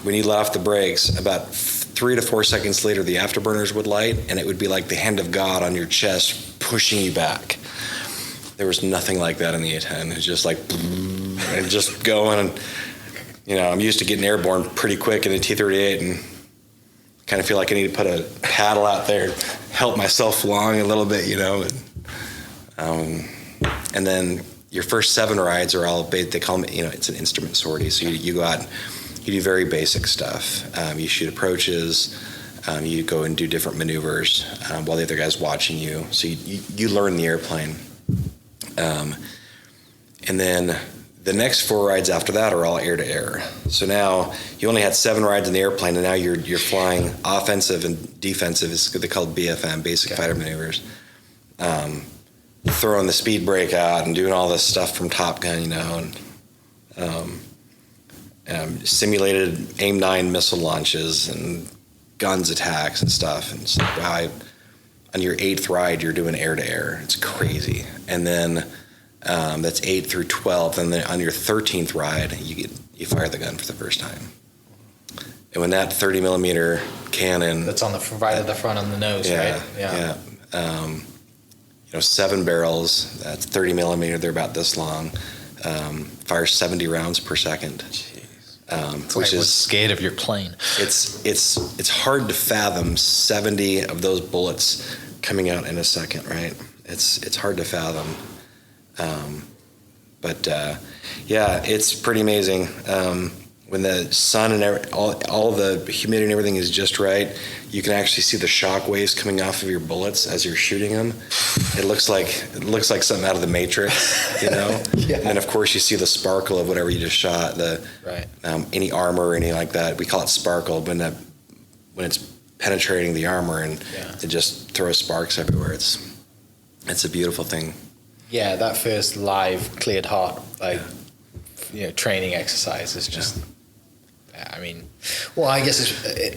when you let off the brakes, about 3 to 4 seconds later, the afterburners would light, and it would be like the hand of God on your chest pushing you back. There was nothing like that in the A10. It was just like, and just going, and I'm used to getting airborne pretty quick in the T-38, and kind of feel like I need to put a paddle out there to help myself along a little bit, and then your first 7 rides are all, they call them, it's an instrument sortie. So you go out, you do very basic stuff. You shoot approaches, you go and do different maneuvers while the other guy's watching you. So you learn the airplane. And then the next 4 rides after that are all air to air. So now you only had 7 rides in the airplane, and now you're flying offensive and defensive. They call it BFM, basic fighter maneuvers. throwing the speed brake out and doing all this stuff from Top Gun, you know, and simulated AIM-9 missile launches and guns attacks and stuff. And it's like, wow, on your 8th ride, you're doing air-to-air. It's crazy. And then that's 8 through 12. And then on your 13th ride, you fire the gun for the first time. And when that 30 millimeter cannon, that's on the right at the front on the nose, right? Yeah. 7 barrels. That's 30 millimeter. They're about this long. Fires 70 rounds per second. Which is scared of your plane. It's hard to fathom 70 of those bullets coming out in a second, right? It's hard to fathom. But it's pretty amazing. When the sun and all the humidity and everything is just right, you can actually see the shock waves coming off of your bullets as you're shooting them. It looks like something out of the Matrix, you know. Yeah. And then of course you see the sparkle of whatever you just shot. Any armor or anything like that. We call it sparkle, but when it's penetrating the armor and it just throws sparks everywhere. It's a beautiful thing. Yeah, that first live cleared heart training exercise is just. I mean, well, I guess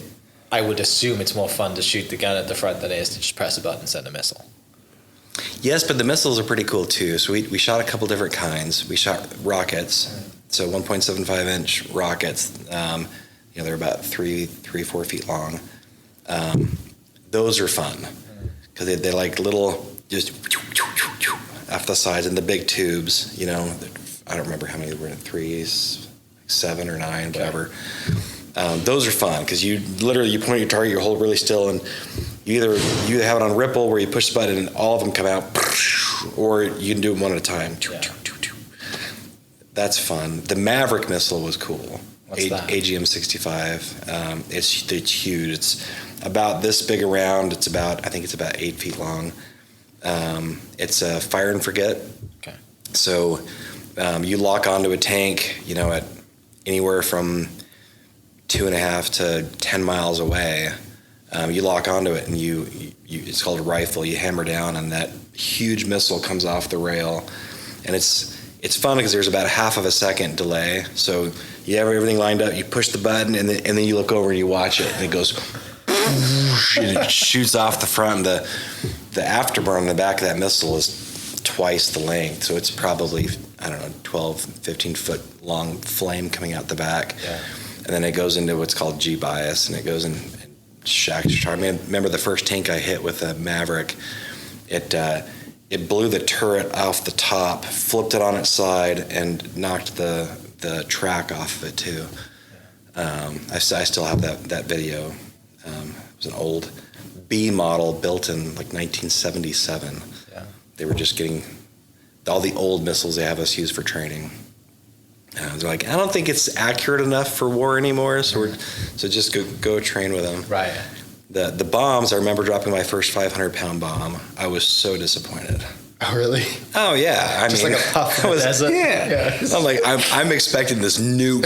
I would assume it's more fun to shoot the gun at the front than it is to just press a button and send a missile. Yes, but the missiles are pretty cool too. So we shot a couple different kinds. We shot rockets, so 1.75 inch rockets. They're about 3-4 feet long. Those are fun because they're like little just off the sides and the big tubes. You know, I don't remember how many were in 3s. 7 or 9, whatever. Those are fun because you point at your target, you hold really still, and you either have it on ripple where you push the button and all of them come out, or you can do them one at a time. Yeah. That's fun. The Maverick missile was cool. What's that? AGM-65. It's huge. It's about this big around. I think it's about 8 feet long. It's a fire and forget. Okay. So you lock onto a tank, at anywhere from 2.5 to 10 miles away. You lock onto it, and it's called a rifle. You hammer down, and that huge missile comes off the rail, and it's fun because there's about half of a second delay. So you have everything lined up. You push the button, and then you look over and you watch it, and it goes, and it shoots off the front. The afterburner on the back of that missile is twice the length, so it's probably 12, 15 foot long flame coming out the back. Yeah. And then it goes into what's called G-bias, and it goes and shacks your target. I remember the first tank I hit with a Maverick, it blew the turret off the top, flipped it on its side, and knocked the track off of it too. I still have that video. It was an old B model built in like 1977. Yeah. They were just getting all the old missiles they have us use for training. They're like, I don't think it's accurate enough for war anymore, so just go train with them. Right. The bombs, I remember dropping my first 500-pound bomb. I was so disappointed. Oh, really? Oh, yeah. Just like a puff in the desert? Yeah. I'm like, I'm expecting this nuke,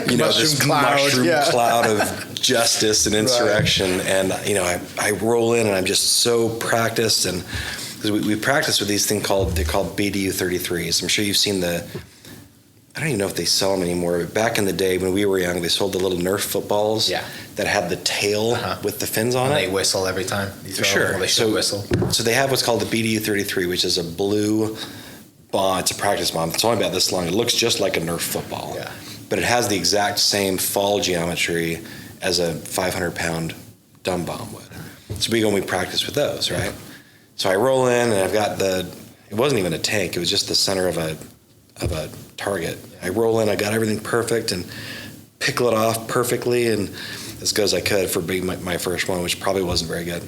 this mushroom cloud of justice and insurrection. Right. And, I roll in, and I'm just so practiced. And because we practice with these things they're called BDU-33s. I'm sure you've seen I don't even know if they sell them anymore, but back in the day when we were young, they sold the little Nerf footballs that had the tail with the fins on it. They whistle every time you throw them. Well, they should whistle. So they have what's called the BDU-33, which is a blue bomb. It's a practice bomb. It's only about this long. It looks just like a Nerf football. Yeah. But it has the exact same fall geometry as a 500-pound dumb bomb would. So we go and we practice with those, right? So I roll in, and I've got it wasn't even a tank. It was just the center of a target. I roll in, I got everything perfect, and pickle it off perfectly, and as good as I could for being my first one, which probably wasn't very good.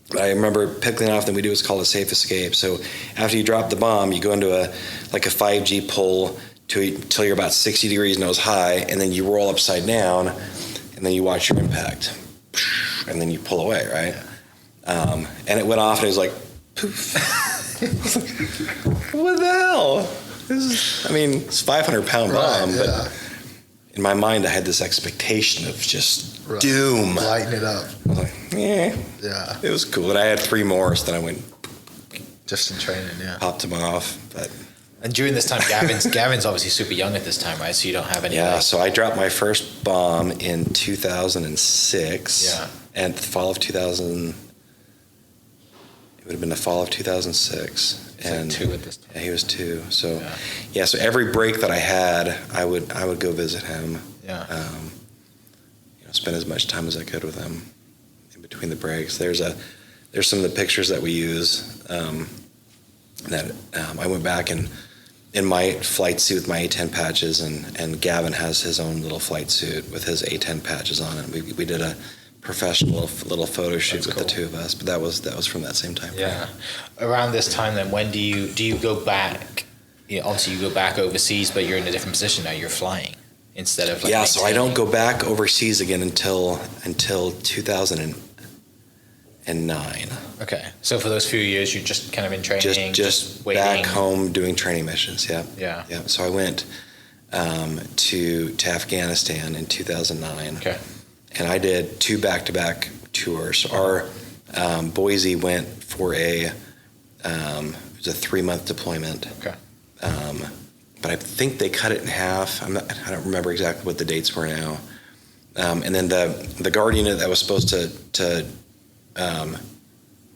But I remember pickling off, then we do what's called a safe escape. So after you drop the bomb, you go into a 5G pull till you're about 60 degrees nose high, and then you roll upside down, and then you watch your impact. And then you pull away, right? And it went off, and it was like, poof. What the hell? It's a 500-pound bomb, but in my mind, I had this expectation of just doom. Lighten it up. I was like, yeah. It was cool. And I had 3 more, so then I went, Just in training, yeah. popped him off. But And during this time, Gavin's obviously super young at this time, right? So you don't have any. yeah, so I dropped my first bomb in 2006. Yeah. And the fall of 2000, it would have been the fall of 2006. And 2 at this time. yeah, he was 2. So so every break that I had, I would go visit him. Yeah. Spend as much time as I could with him in between the breaks. There's some of the pictures that we use that I went back and in my flight suit with my A10 patches, and Gavin has his own little flight suit with his A10 patches on it. We did a professional little photo shoot with the two of us, but that was from that same time. Yeah. Around this time, then, when do you go back? Obviously, you go back overseas, but you're in a different position now. You're flying instead of So I don't go back overseas again until 2009. Okay, so for those few years, you've just kind of been training, Just waiting. back home doing training missions. Yeah. Yeah. So I went to Afghanistan in 2009. Okay. And I did 2 back-to-back tours. Our Boise went for it was a 3-month deployment. Okay. But I think they cut it in half. I don't remember exactly what the dates were now. And then the guard unit that was supposed to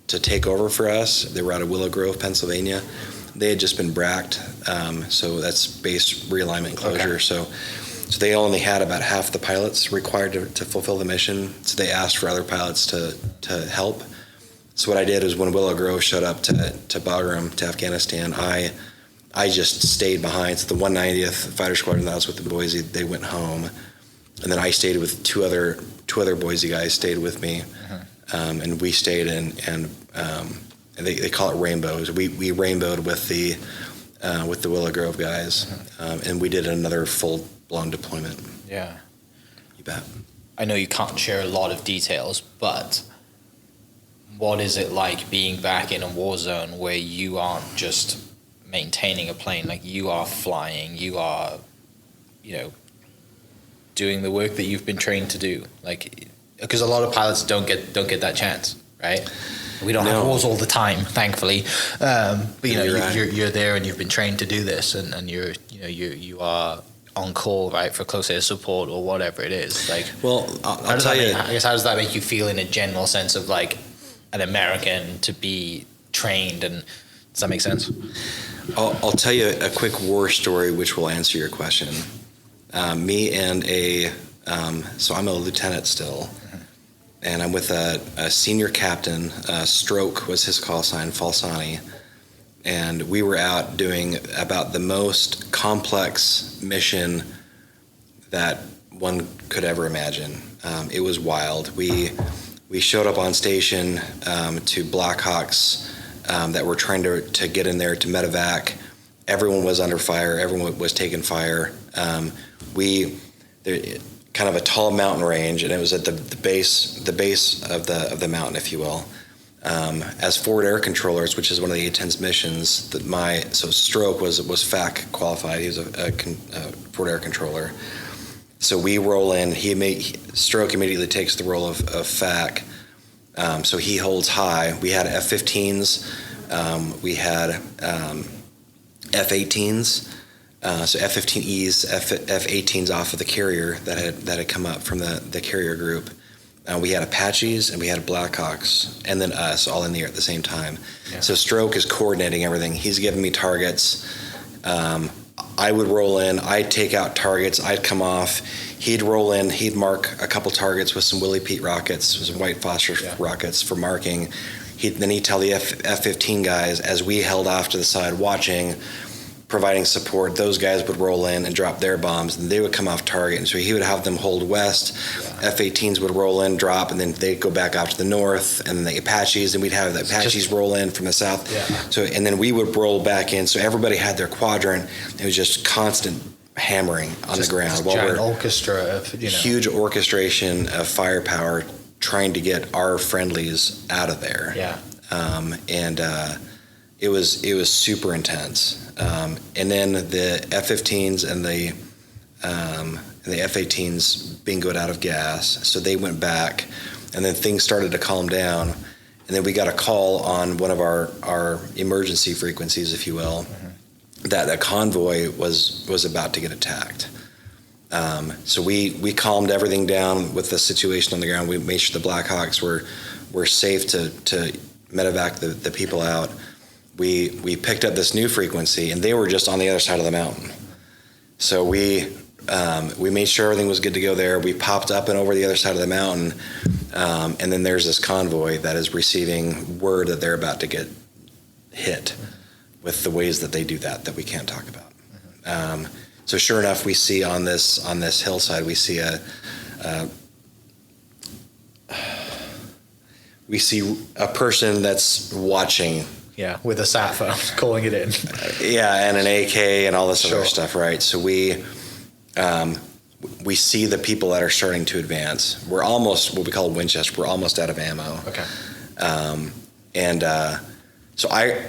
take over for us, they were out of Willow Grove, Pennsylvania. They had just been bracked, so that's base realignment and closure. Okay. So they only had about half the pilots required to fulfill the mission. So they asked for other pilots to help. So what I did is when Willow Grove showed up to Bagram, to Afghanistan, I just stayed behind. So the 190th Fighter Squadron that I was with in Boise, they went home, and then I stayed with two other Boise guys stayed with me, and we stayed and they call it rainbows. We rainbowed with the Willow Grove guys, and we did another full-blown deployment. Yeah. You bet. I know you can't share a lot of details, but what is it like being back in a war zone where you aren't just maintaining a plane, like you are flying, you are, doing the work that you've been trained to do, like, because a lot of pilots don't get that chance, right? We don't have wars all the time, thankfully, but you're there and you've been trained to do this, and you are on call, right, for close air support or whatever it is. Like, well, I'll tell you. I guess how does that make you feel in a general sense of like an American to be trained, and does that make sense? I'll tell you a quick war story which will answer your question. Me and so I'm a lieutenant still, and I'm with a senior captain. Stroke was his call sign, Falsani, and we were out doing about the most complex mission that one could ever imagine. It was wild. We showed up on station to Blackhawks that were trying to get in there to medevac. Everyone was under fire. Everyone was taking fire. Kind of a tall mountain range, and it was at the base of the mountain, if you will. As forward air controllers, which is one of the A10's missions, so Stroke was FAC qualified. He was a forward air controller. So we roll in. Stroke immediately takes the role of FAC. So he holds high. We had F-15s. We had F-18s. So F-15Es, F-18s off of the carrier that had come up from the carrier group. We had Apaches and we had Blackhawks, and then us all in the air at the same time. Yeah. So Stroke is coordinating everything. He's giving me targets. I would roll in. I'd take out targets. I'd come off. He'd roll in. He'd mark a couple targets with some Willie Pete rockets, some white phosphorus rockets for marking. Then he'd tell the F-15 guys, as we held off to the side watching, providing support, those guys would roll in and drop their bombs, and they would come off target. And so he would have them hold west. Yeah. F-18s would roll in, drop, and then they'd go back off to the north. And then the Apaches, and we'd have the Apaches roll in from the south. Yeah. So, and then we would roll back in. So everybody had their quadrant. It was just constant hammering on the ground. Giant orchestra of huge orchestration of firepower trying to get our friendlies out of there. Yeah. It was super intense. And then the F-15s and the F-18s bingoed out of gas, so they went back, and then things started to calm down. And then we got a call on one of our emergency frequencies, if you will, that a convoy was about to get attacked. So we calmed everything down with the situation on the ground. We made sure the Blackhawks were safe to medevac the people out. We picked up this new frequency, and they were just on the other side of the mountain. So we made sure everything was good to go there. We popped up and over the other side of the mountain, and then there's this convoy that is receiving word that they're about to get hit with the ways that they do that we can't talk about. So sure enough, we see on this hillside, we see a person that's watching. Yeah, with a sat phone, calling it in. Yeah, and an AK and all this other stuff, right? So we see the people that are starting to advance. We're almost what we call Winchester. We're almost out of ammo. Okay. So I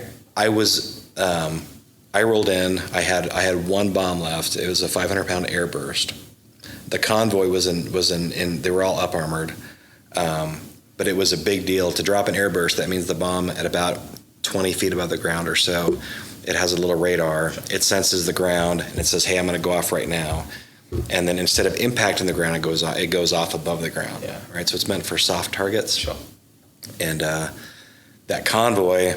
rolled in. I had one bomb left. It was a 500-pound air burst. The convoy was in. They were all up armored, but it was a big deal to drop an air burst. That means the bomb at about 20 feet above the ground or so, it has a little radar. It senses the ground and it says, "Hey, I'm going to go off right now." And then instead of impacting the ground, it goes off above the ground. Yeah. Right. So it's meant for soft targets. Sure. And that convoy,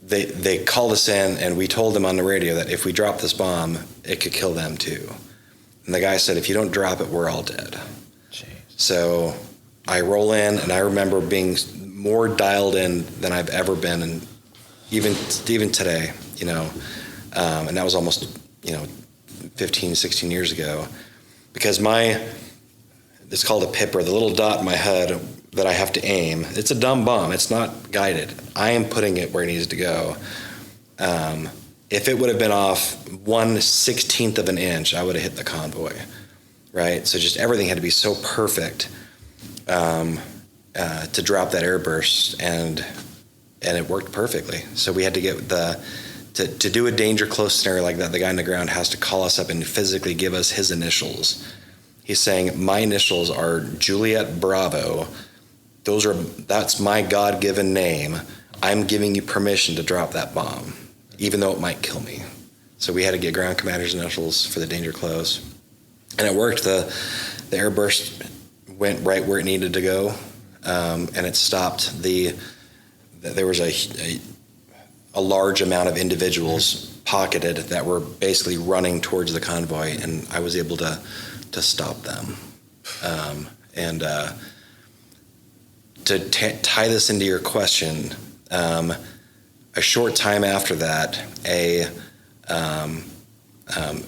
they called us in, and we told them on the radio that if we drop this bomb, it could kill them too. And the guy said, "If you don't drop it, we're all dead." Jeez. So I roll in, and I remember being more dialed in than I've ever been, and even today, and that was almost 15, 16 years ago, because it's called a pipper, the little dot in my head that I have to aim. It's a dumb bomb. It's not guided. I am putting it where it needs to go. If it would have been off 1/16 of an inch, I would have hit the convoy, right? So just everything had to be so perfect to drop that air burst, and it worked perfectly. So we had to get to do a danger close scenario like that. The guy on the ground has to call us up and physically give us his initials. He's saying, "My initials are Juliet Bravo. That's my God-given name. I'm giving you permission to drop that bomb, even though it might kill me." So we had to get ground commander's initials for the danger close, and it worked. The air burst went right where it needed to go, and it stopped there was a large amount of individuals pocketed that were basically running towards the convoy, and I was able to stop them. To tie this into your question, a short time after that, a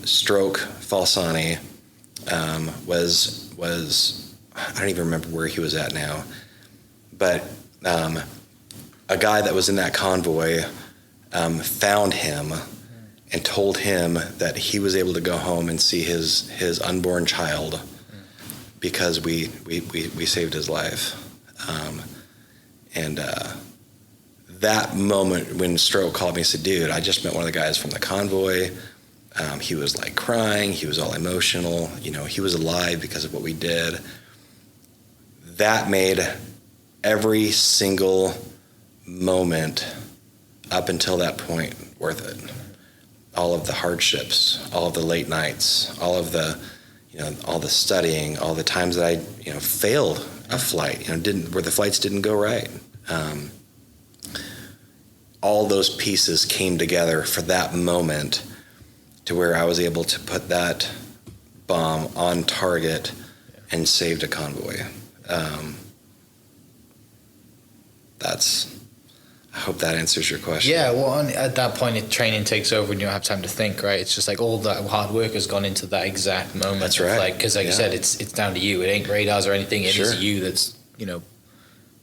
stroke Falsani was I don't even remember where he was at now, but a guy that was in that convoy found him and told him that he was able to go home and see his unborn child because we saved his life. That moment when Stroke called me and said, "Dude, I just met one of the guys from the convoy." He was like crying. He was all emotional. He was alive because of what we did. That made every single moment up until that point worth it. All of the hardships, all of the late nights, all of the, all the studying, all the times that I, failed a flight, where the flights didn't go right. All those pieces came together for that moment to where I was able to put that bomb on target and saved a convoy. I hope that answers your question. Yeah, well, at that point, training takes over and you don't have time to think, right? It's just like all that hard work has gone into that exact moment. That's right. Because you said, it's down to you. It ain't radars or anything. It is you that's,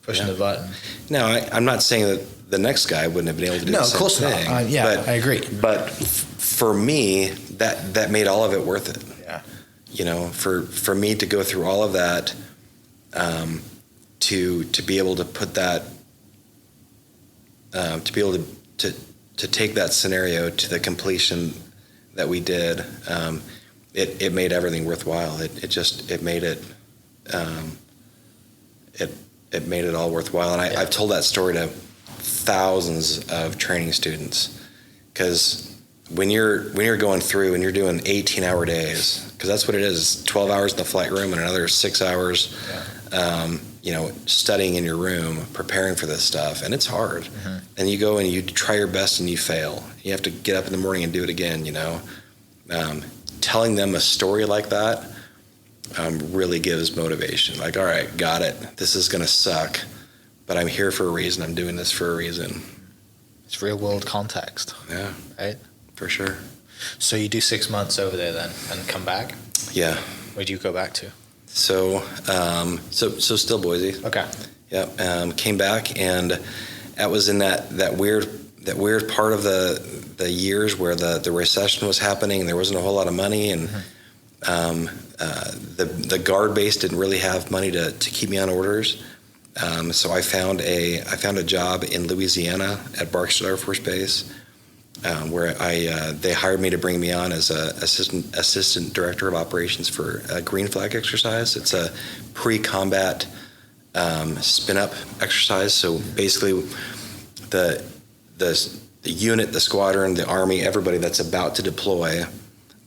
pushing the button. No, I'm not saying that the next guy wouldn't have been able to do the same thing. No, of course not. I agree. But for me, that made all of it worth it. Yeah. For me to go through all of that, to be able to put that, to be able to take that scenario to the completion that we did, it made everything worthwhile. It made it, it made it all worthwhile. And I've told that story to thousands of training students, because when you're going through and you're doing 18-hour days, because that's what it is, 12 hours in the flight room and another 6 hours, studying in your room, preparing for this stuff, and it's hard. Mm-hmm. And you go and you try your best and you fail. You have to get up in the morning and do it again. Telling them a story like that really gives motivation. Like, all right, got it. This is going to suck, but I'm here for a reason. I'm doing this for a reason. It's real world context. Yeah. Right? For sure. So you do 6 months over there then and come back? Yeah. Where do you go back to? So still Boise. Okay. Yeah. Came back, and that was in that weird part of the years where the recession was happening and there wasn't a whole lot of money, and the guard base didn't really have money to keep me on orders. So I found a job in Louisiana at Barksdale Air Force Base, where they hired me to bring me on as a assistant director of operations for a green flag exercise. It's a pre-combat spin-up exercise. So basically, the unit, the squadron, the Army, everybody that's about to deploy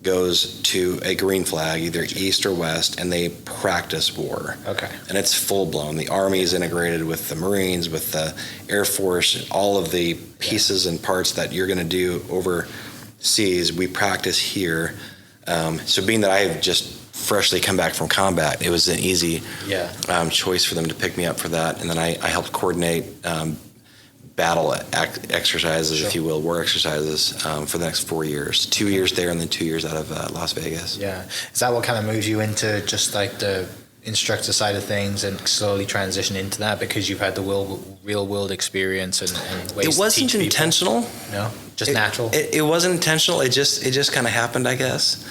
goes to a green flag, either east or west, and they practice war. Okay. And it's full-blown. The Army is integrated with the Marines, with the Air Force, all of the pieces and parts that you're going to do overseas, we practice here. So being that I have just freshly come back from combat, it was an easy choice for them to pick me up for that. And then I helped coordinate battle exercises, if you will, war exercises for the next 4 years. 2 years there and then 2 years out of Las Vegas. Yeah. Is that what kind of moved you into just like the instructor side of things and slowly transition into that because you've had the real world experience and ways it wasn't to teach intentional. People? No, just natural. It wasn't intentional. It just kind of happened, I guess.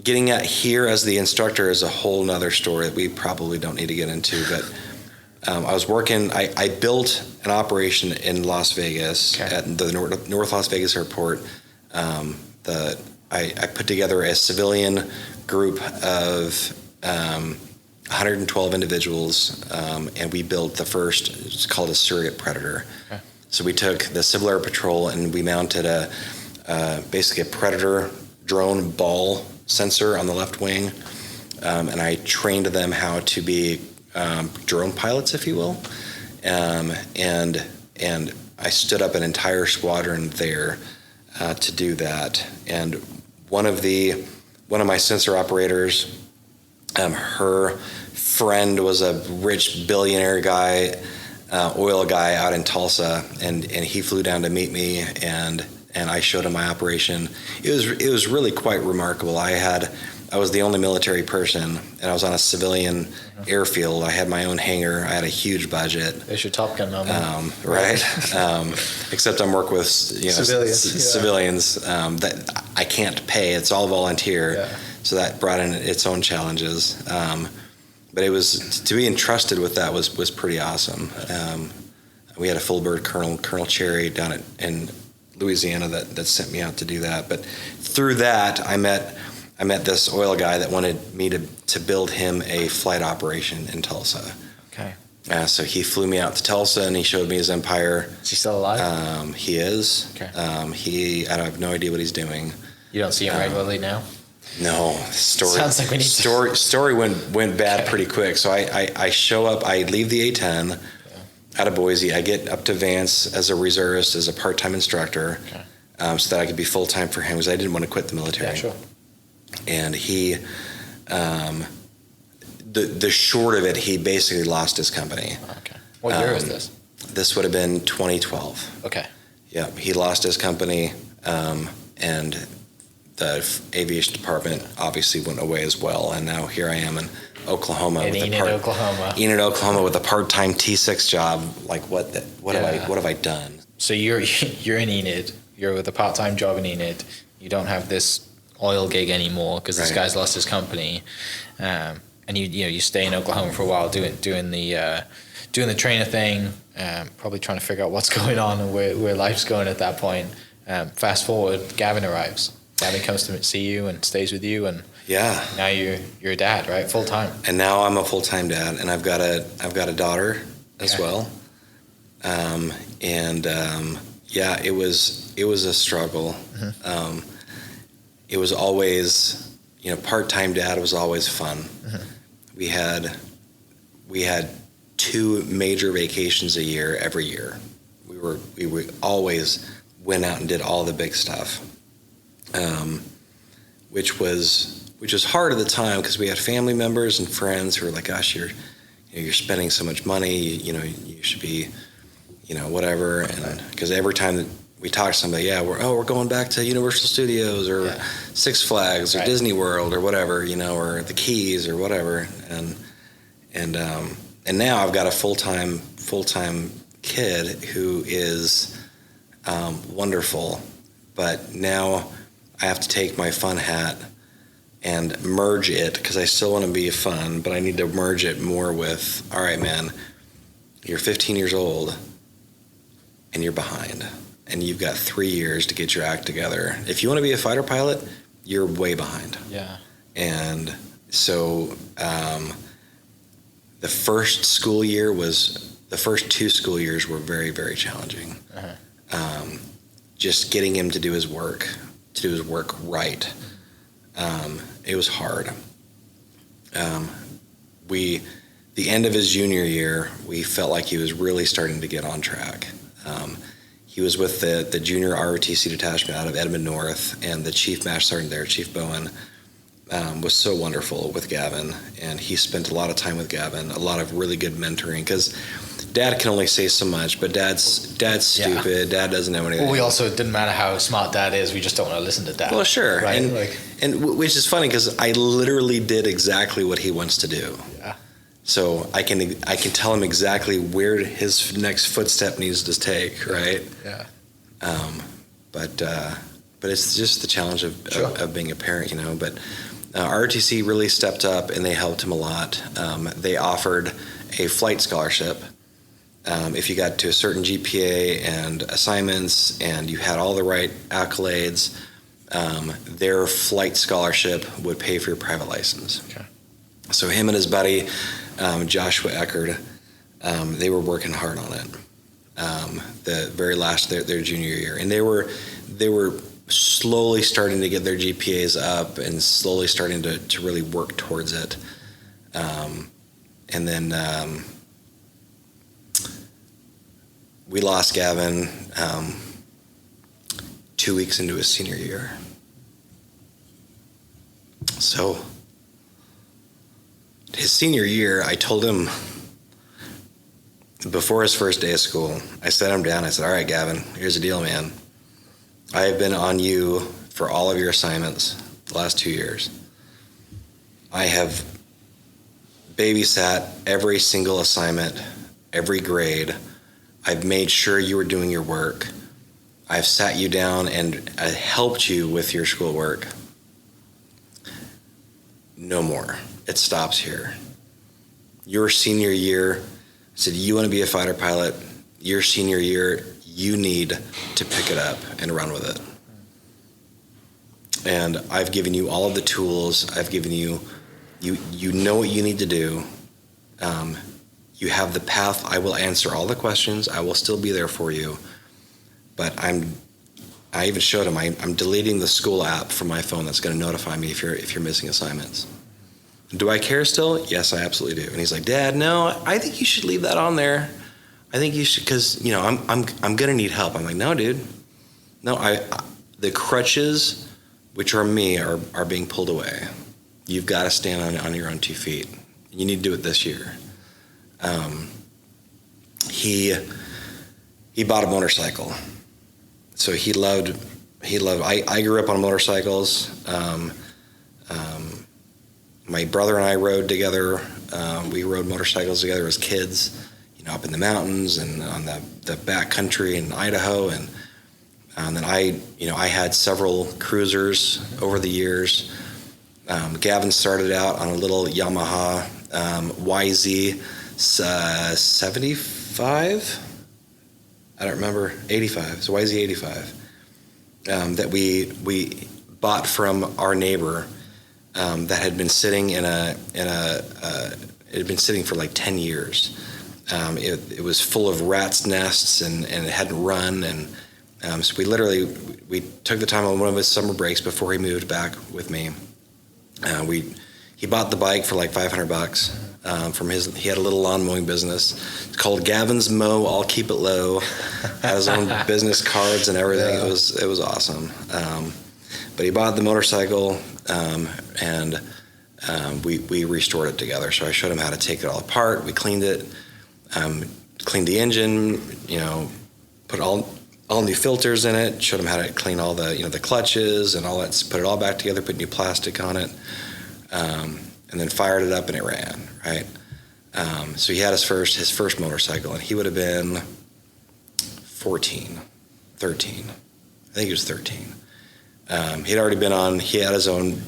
Getting at here as the instructor is a whole nother story that we probably don't need to get into, but I was working, I built an operation in Las Vegas at the North Las Vegas airport. I put together a civilian group of 112 individuals, and we built the first, it's called a surrogate predator. Okay. So we took the Civil Air Patrol and we mounted basically a predator drone ball sensor on the left wing, and I trained them how to be drone pilots, if you will, and I stood up an entire squadron there to do that. And one of my sensor operators, her friend was a rich billionaire guy, oil guy out in Tulsa, and he flew down to meet me, and I showed him my operation. It was really quite remarkable. I was the only military person, and I was on a civilian airfield. I had my own hangar. I had a huge budget. There's your Top Gun moment. Right. Except I'm working with civilians that I can't pay. It's all volunteer. Yeah. So that brought in its own challenges. But it was, to be entrusted with that was pretty awesome. We had a full bird Colonel Cherry down in Louisiana that sent me out to do that. But through that, I met this oil guy that wanted me to build him a flight operation in Tulsa. Okay. So he flew me out to Tulsa and he showed me his empire. Is he still alive? He is. Okay. I have no idea what he's doing. You don't see him regularly now? No. Sounds like we need story went bad pretty quick. So I show up. I leave the A10 out of Boise. I get up to Vance as a reservist, as a part-time instructor, so that I could be full-time for him because I didn't want to quit the military. Yeah, sure. And he, the short of it, he basically lost his company. Okay. What year is this? This would have been 2012. Okay. Yeah, he lost his company, and the aviation department obviously went away as well. And now here I am in Oklahoma. Enid, Oklahoma with a part-time T6 job. Like what have I done? So you're in Enid. You're with a part-time job in Enid. You don't have this oil gig anymore because this guy's lost his company, and you stay in Oklahoma for a while doing the trainer thing, probably trying to figure out what's going on and where life's going at that point. Fast forward, Gavin arrives. Gavin comes to see you and stays with you, and Yeah. now you're a dad, right? Full time. And now I'm a full-time dad, and I've got a daughter as well. Yeah, it was a struggle. It was always, part-time dad was always fun. We had 2 major vacations a year every year. We always went out and did all the big stuff, which was hard at the time because we had family members and friends who were like, "Gosh, you're spending so much money. You should be, whatever." And because every time that we talk to somebody, we're going back to Universal Studios or Six Flags or Disney World or whatever, or the Keys or whatever, and now I've got a full-time kid who is wonderful, but now I have to take my fun hat and merge it, because I still want to be fun, but I need to merge it more with, all right, man, you're 15 years old and you're behind, and you've got 3 years to get your act together. If you want to be a fighter pilot, you're way behind. Yeah. And so the first 2 school years were very, very challenging. Just getting him to do his work right. It was hard. The end of his junior year, we felt like he was really starting to get on track. He was with the junior ROTC detachment out of Edmond North, and the chief master sergeant there, Chief Bowen, was so wonderful with Gavin, and he spent a lot of time with Gavin, a lot of really good mentoring, because Dad can only say so much, but Dad's stupid. Dad doesn't know anything. Well, it didn't matter how smart Dad is, we just don't want to listen to Dad. Well, sure. Right? And which is funny, because I literally did exactly what he wants to do. Yeah. So I can tell him exactly where his next footstep needs to take, right? Yeah. But it's just the challenge of being a parent, But ROTC really stepped up, and they helped him a lot. They offered a flight scholarship if you got to a certain GPA and assignments, and you had all the right accolades. Their flight scholarship would pay for your private license. Okay. So him and his buddy, Joshua Eckerd, they were working hard on it. The very last their junior year, and they were slowly starting to get their GPAs up and slowly starting to really work towards it. And then we lost Gavin 2 weeks into his senior year. So his senior year, I told him before his first day of school, I sat him down. I said, "All right, Gavin, here's the deal, man. I have been on you for all of your assignments the last 2 years. I have babysat every single assignment, every grade. I've made sure you were doing your work. I've sat you down and I helped you with your schoolwork. No more. It stops here. Your senior year," I said, "you want to be a fighter pilot, your senior year, you need to pick it up and run with it. And I've given you all of the tools. I've given you know what you need to do. You have the path. I will answer all the questions. I will still be there for you. But I even showed him, I'm deleting the school app from my phone that's going to notify me if you're missing assignments. Do I care still? Yes, I absolutely do." And he's like, "Dad, no, I think you should leave that on there. I think you should, because I'm going to need help." I'm like, "No, dude. No, the crutches, which are me, are being pulled away. You've got to stand on your own 2 feet. You need to do it this year." He bought a motorcycle. So he loved. I grew up on motorcycles. My brother and I rode together. We rode motorcycles together as kids, up in the mountains and on the back country in Idaho. And then I had several cruisers over the years. Gavin started out on a little Yamaha YZ 75. I don't remember, 85. It's YZ 85. That we bought from our neighbor that had been sitting it had been sitting for like 10 years. It was full of rats' nests and it hadn't run. And so we took the time on one of his summer breaks before he moved back with me. He bought the bike for like $500 from he had a little lawn mowing business. It's called Gavins Mow, I'll Keep It Low. Had his own business cards and everything. Yeah. It was awesome. But he bought the motorcycle and we restored it together. So I showed him how to take it all apart. We cleaned it, cleaned the engine, put all new filters in it, showed him how to clean all the, the clutches and all that, put it all back together, put new plastic on it, and then fired it up and it ran, right? So he had his first motorcycle, and he would have been 13. I think he was 13. He'd already been he had his own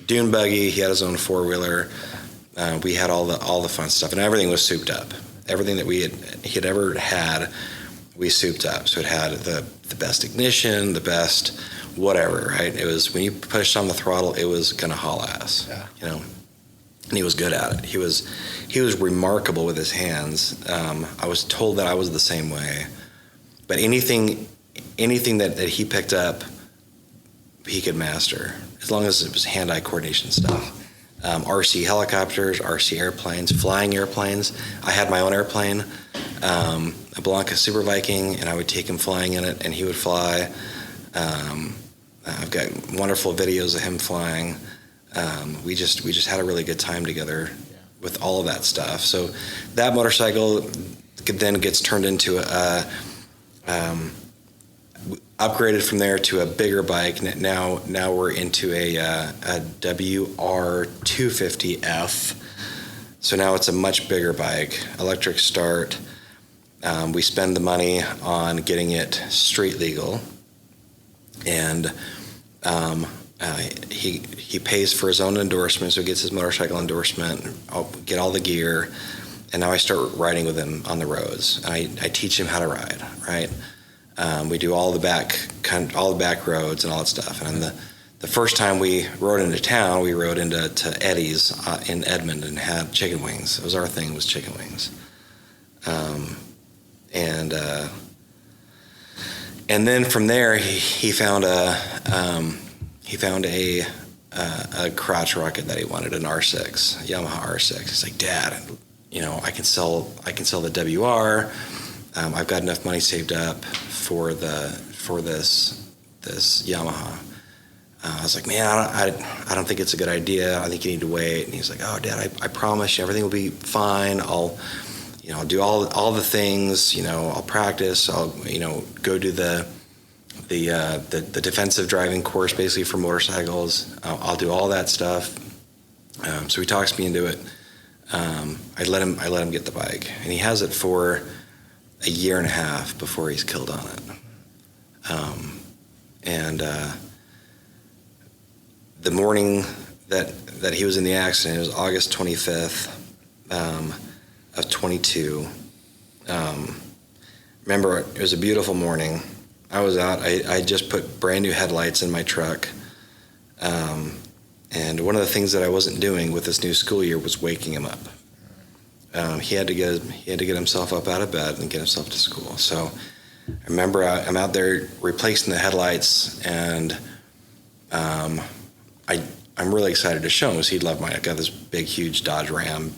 dune buggy, he had his own four-wheeler. We had all the fun stuff, and everything was souped up. Everything that he had ever had, we souped up. So it had the best ignition, the best whatever, right? It was, when you pushed on the throttle, it was gonna haul ass. Yeah. And he was good at it. He was remarkable with his hands. I was told that I was the same way. But anything that he picked up, he could master, as long as it was hand-eye coordination stuff. RC helicopters, RC airplanes, flying airplanes. I had my own airplane, a Blanca Super Viking, and I would take him flying in it, and he would fly. I've got wonderful videos of him flying. We just had a really good time together with all of that stuff. So that motorcycle then gets turned into upgraded from there to a bigger bike. Now we're into a WR250F. So now it's a much bigger bike, electric start. We spend the money on getting it street legal, and he pays for his own endorsement, so he gets his motorcycle endorsement. I'll get all the gear, and now I start riding with him on the roads. I teach him how to ride, right? We do all the back roads and all that stuff. And then the first time we rode into town, we rode into Eddie's in Edmond and had chicken wings. It was our thing, was chicken wings. And then from there, he found a crotch rocket that he wanted, an R6, Yamaha R6. He's like, Dad, I can sell the WR. I've got enough money saved up for this Yamaha. I was like, man, I don't think it's a good idea. I think you need to wait. And he's like, oh, Dad, I promise you everything will be fine. I'll do all the things. I'll practice. I'll go do the defensive driving course, basically for motorcycles. I'll do all that stuff. So he talks me into it. I let him get the bike, and he has it for a year and a half before he's killed on it. The morning that he was in the accident, it was August 25th of 22. Remember, it was a beautiful morning. I was out. I just put brand new headlights in my truck. And one of the things that I wasn't doing with this new school year was waking him up. He had to get himself up out of bed and get himself to school. So I remember I'm out there replacing the headlights, and I'm really excited to show him because he'd love mine. I've got this big, huge Dodge Ram,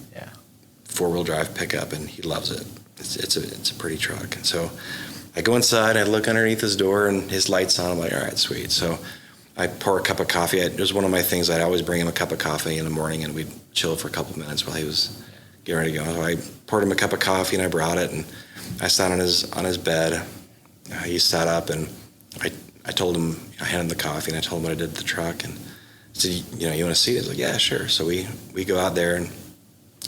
4-wheel drive pickup, and he loves it. It's a pretty truck. And so I go inside, I look underneath his door, and his light's on. I'm like, all right, sweet. So I pour a cup of coffee. It was one of my things. I'd always bring him a cup of coffee in the morning, and we'd chill for a couple minutes while he was getting ready to go. So I poured him a cup of coffee, and I brought it, and I sat on his bed. He sat up, and I told him, I handed him the coffee, and I told him what I did to the truck, and I said, you want to see it? He's like, yeah, sure. So we go out there and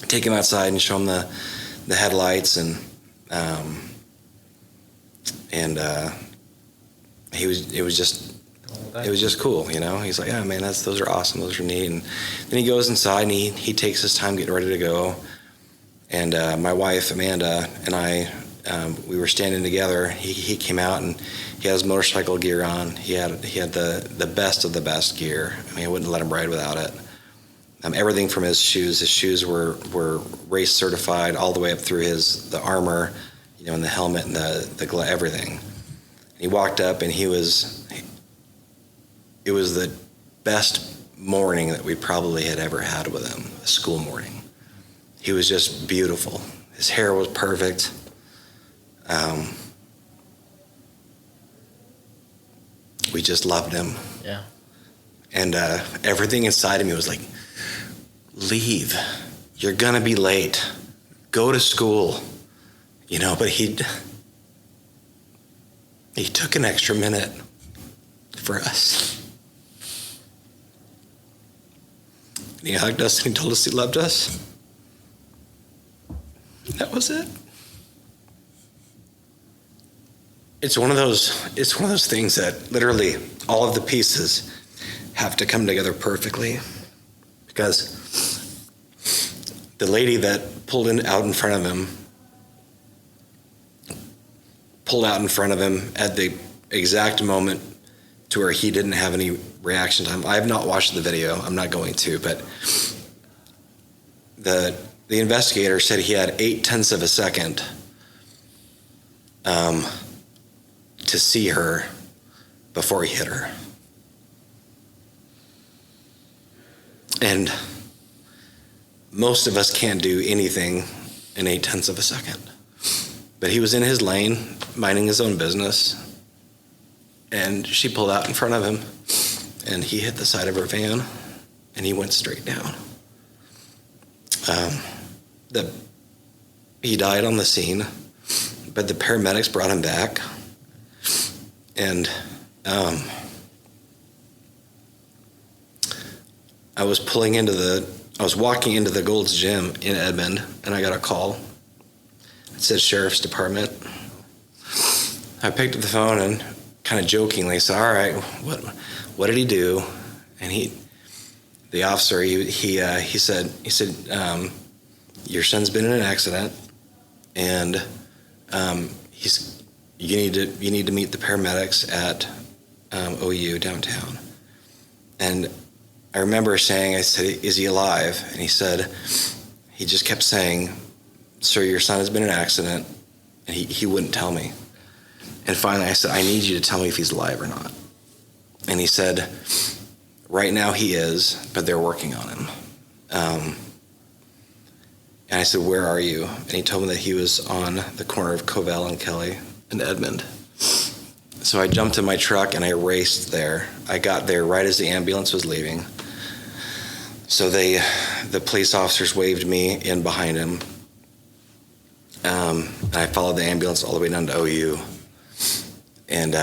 take him outside and show him the headlights, and it was just cool, He's like, yeah, man, those are awesome. Those are neat. And then he goes inside and he takes his time getting ready to go. And my wife Amanda and I we were standing together. He came out and he had his motorcycle gear on. He had the best of the best gear. I mean, I wouldn't let him ride without it. Everything from his shoes. His shoes were race certified all the way up through the armor, and the helmet and the glove, everything. He walked up and it was the best morning that we probably had ever had with him, a school morning. He was just beautiful. His hair was perfect. We just loved him. Yeah. And everything inside of me was like, leave. You're going to be late. Go to school. But he took an extra minute for us. And he hugged us and he told us he loved us. That was it. It's one of those things that literally all of the pieces have to come together perfectly, because the lady that pulled out in front of him at the exact moment to where he didn't have any reaction time. I have not watched the video. I'm not going to, but the investigator said he had 0.8 of a second to see her before he hit her. And most of us can't do anything in 0.8 of a second. But he was in his lane, minding his own business, and she pulled out in front of him, and he hit the side of her van, and he went straight down. He died on the scene, but the paramedics brought him back, and I was walking into the Gold's Gym in Edmond, and I got a call. It said Sheriff's Department. I picked up the phone and kind of jokingly said, "All right, what did he do?" And the officer, he said, "Your son's been in an accident, and you need to meet the paramedics at OU downtown." And I remember saying, I said, "Is he alive?" And he just kept saying, "Sir, your son has been in an accident," and he wouldn't tell me. And finally I said, "I need you to tell me if he's alive or not." And he said, "Right now he is, but they're working on him." And I said, "Where are you?" And he told me that he was on the corner of Covell and Kelly in Edmond. So I jumped in my truck and I raced there. I got there right as the ambulance was leaving. So the police officers waved me in behind him. And I followed the ambulance all the way down to OU. And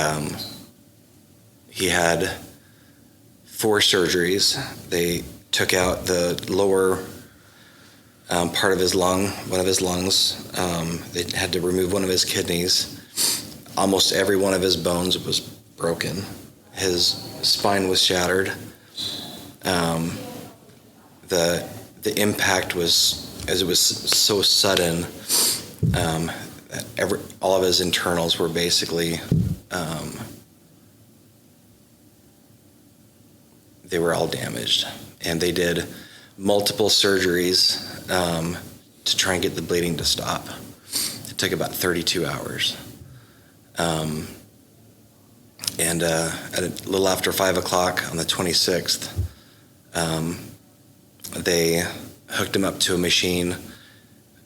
he had 4 surgeries. They took out the lower part of his lung, one of his lungs. They had to remove one of his kidneys. Almost every one of his bones was broken. His spine was shattered. The impact was, as it was so sudden, all of his internals were basically, they were all damaged. And they did multiple surgeries to try and get the bleeding to stop. It took about 32 hours. And at a little after 5 o'clock on the 26th, they hooked him up to a machine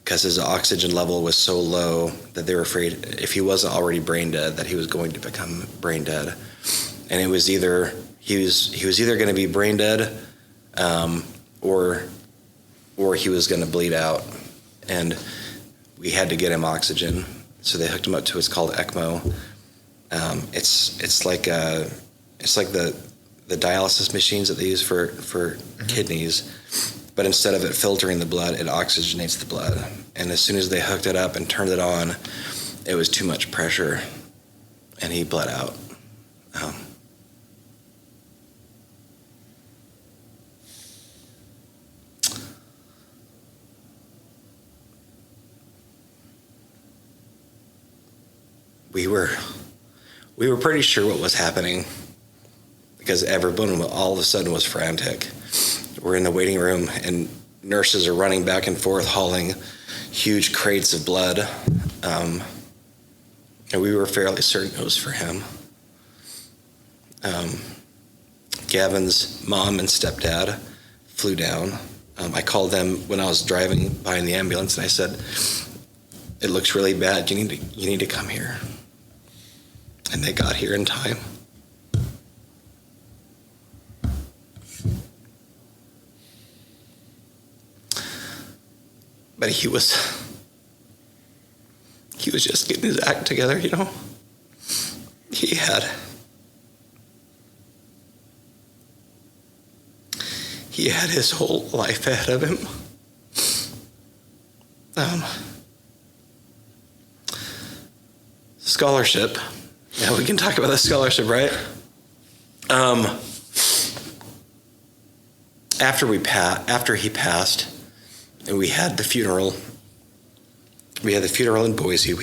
because his oxygen level was so low that they were afraid if he wasn't already brain dead that he was going to become brain dead. And it was either he was either going to be brain dead or he was going to bleed out, and we had to get him oxygen. So they hooked him up to what's called ECMO. It's like the dialysis machines that they use for kidneys, but instead of it filtering the blood, it oxygenates the blood. And as soon as they hooked it up and turned it on, it was too much pressure, and he bled out. we were pretty sure what was happening because everyone all of a sudden was frantic. We're in the waiting room and nurses are running back and forth hauling huge crates of blood. And we were fairly certain it was for him. Gavin's mom and stepdad flew down. I called them when I was driving by in the ambulance, and I said, "It looks really bad. You need to come here." And they got here in time. But he was just getting his act together, you know. He had his whole life ahead of him. Scholarship. Yeah, we can talk about the scholarship, right? After he passed, and we had the funeral. We had the funeral in Boise.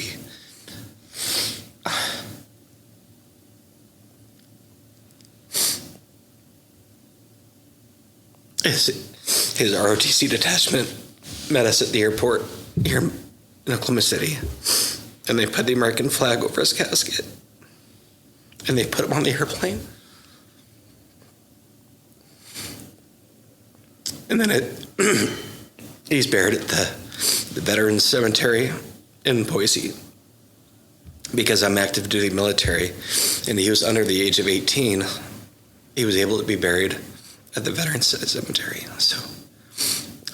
His ROTC detachment met us at the airport here in Oklahoma City, and they put the American flag over his casket, and they put him on the airplane. And then he's buried at the Veterans Cemetery in Boise because I'm active duty military, and he was under the age of 18. He was able to be buried at the Veterans Cemetery. So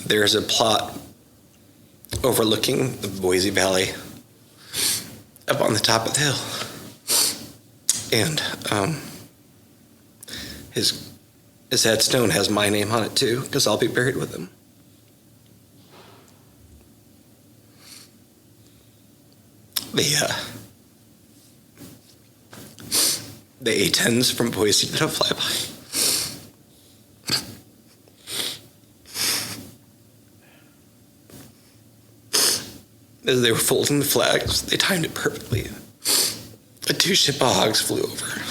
there's a plot overlooking the Boise Valley up on the top of the hill. And his headstone has my name on it too, because I'll be buried with him. The A10s from Boise did a flyby. As they were folding the flags, they timed it perfectly. The two shithogs flew over.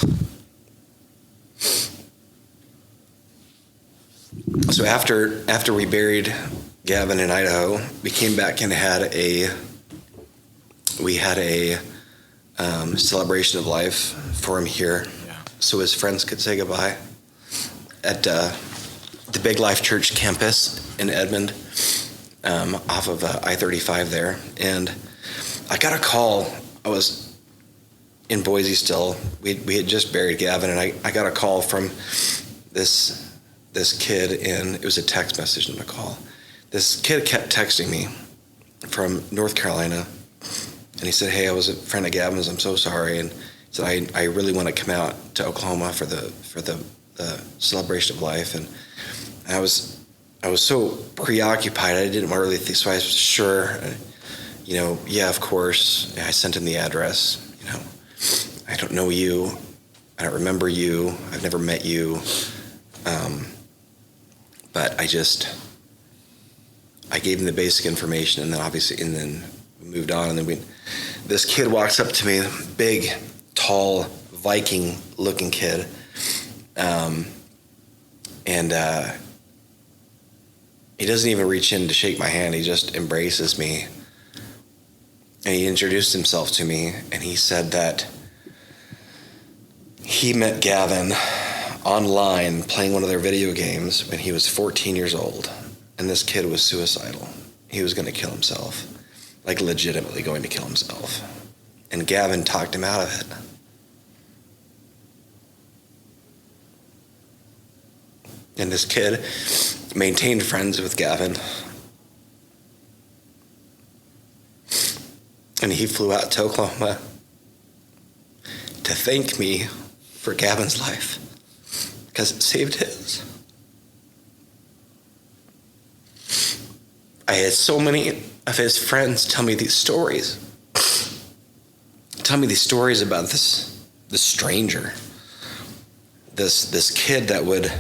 So after we buried Gavin in Idaho, we came back and had a celebration of life for him here, so his friends could say goodbye at the Big Life Church campus in Edmond, off of I-35 there. And I got a call. I was in Boise still. We had just buried Gavin, and I got a call from this kid, and it was a text message and a call. This kid kept texting me from North Carolina, and he said, "Hey, I was a friend of Gavin's. I'm so sorry." And he said, I really want to come out to Oklahoma for the celebration of life. And I was so preoccupied, I didn't really think. So I was sure, yeah, of course. I sent him the address. I don't know you. I don't remember you. I've never met you. But I gave him the basic information, and then we moved on. And then this kid walks up to me, big, tall, Viking-looking kid, and he doesn't even reach in to shake my hand. He just embraces me, and he introduced himself to me, and he said that he met Gavin online playing one of their video games when he was 14 years old, and this kid was suicidal. He was going to kill himself, like legitimately going to kill himself, and Gavin talked him out of it. And this kid maintained friends with Gavin, and he flew out to Oklahoma to thank me for Gavin's life, because it saved his. I had so many of his friends tell me these stories. Tell me these stories about this stranger, this kid that would,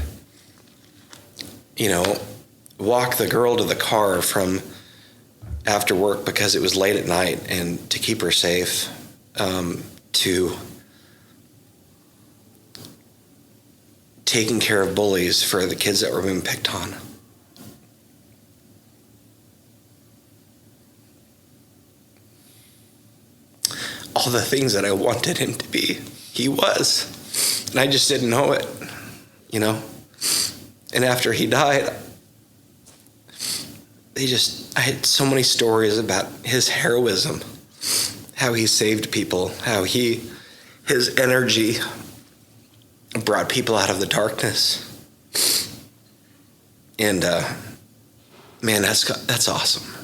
walk the girl to the car from after work because it was late at night, and to keep her safe, to taking care of bullies for the kids that were being picked on. All the things that I wanted him to be, he was. And I just didn't know it, you know? And after he died, I had so many stories about his heroism, how he saved people, how his energy brought people out of the darkness. And man, that's awesome.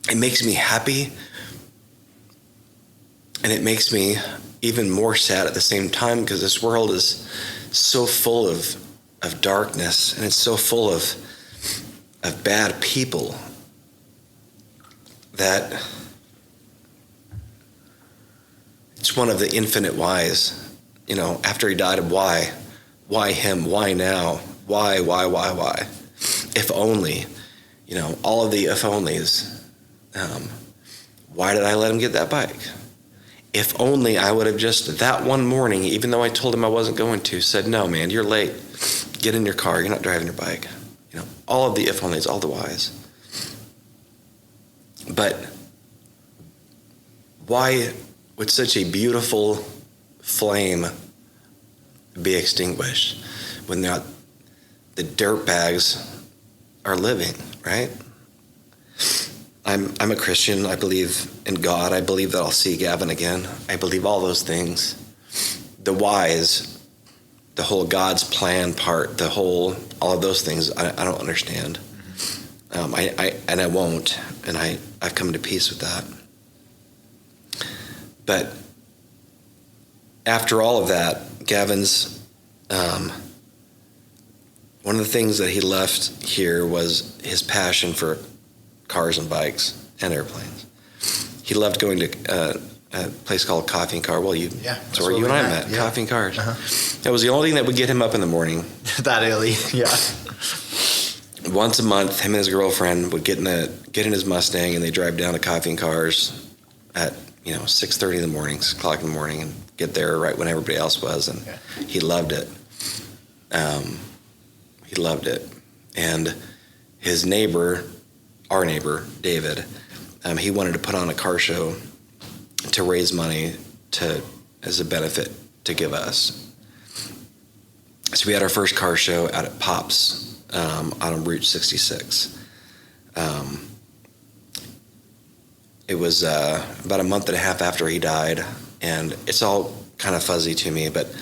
It makes me happy, and it makes me even more sad at the same time, because this world is so full of darkness, and it's so full of bad people that it's one of the infinite whys. You know, after he died, why him? Why now? Why? If only, you know, all of the if onlys. Why did I let him get that bike? If only I would have just that one morning, even though I told him I wasn't going to, said, no, man, you're late. Get in your car. You're not driving your bike. You know, all of the if onlys, all the whys. But why would such a beautiful flame be extinguished when the dirt bags are living, right? I'm a Christian. I believe in God. I believe that I'll see Gavin again. I believe all those things. The whys, the whole God's plan part, all of those things, I don't understand. I won't, and I've come to peace with that. But after all of that, Gavin's, one of the things that he left here was his passion for cars and bikes and airplanes. He loved going to a place called Coffee and Car. Well, that's where you and I met. Yeah. Coffee and Cars. Uh-huh. That was the only thing that would get him up in the morning. That early, yeah. Once a month, him and his girlfriend would get in his Mustang, and they drive down to Coffee and Cars at 6:30 in the morning, 6 o'clock in the morning, and get there right when everybody else was. And he loved it. He loved it. And his neighbor, our neighbor, David, he wanted to put on a car show to raise money as a benefit to give us. So we had our first car show out at Pops on Route 66. It was about a month and a half after he died, and it's all kind of fuzzy to me, but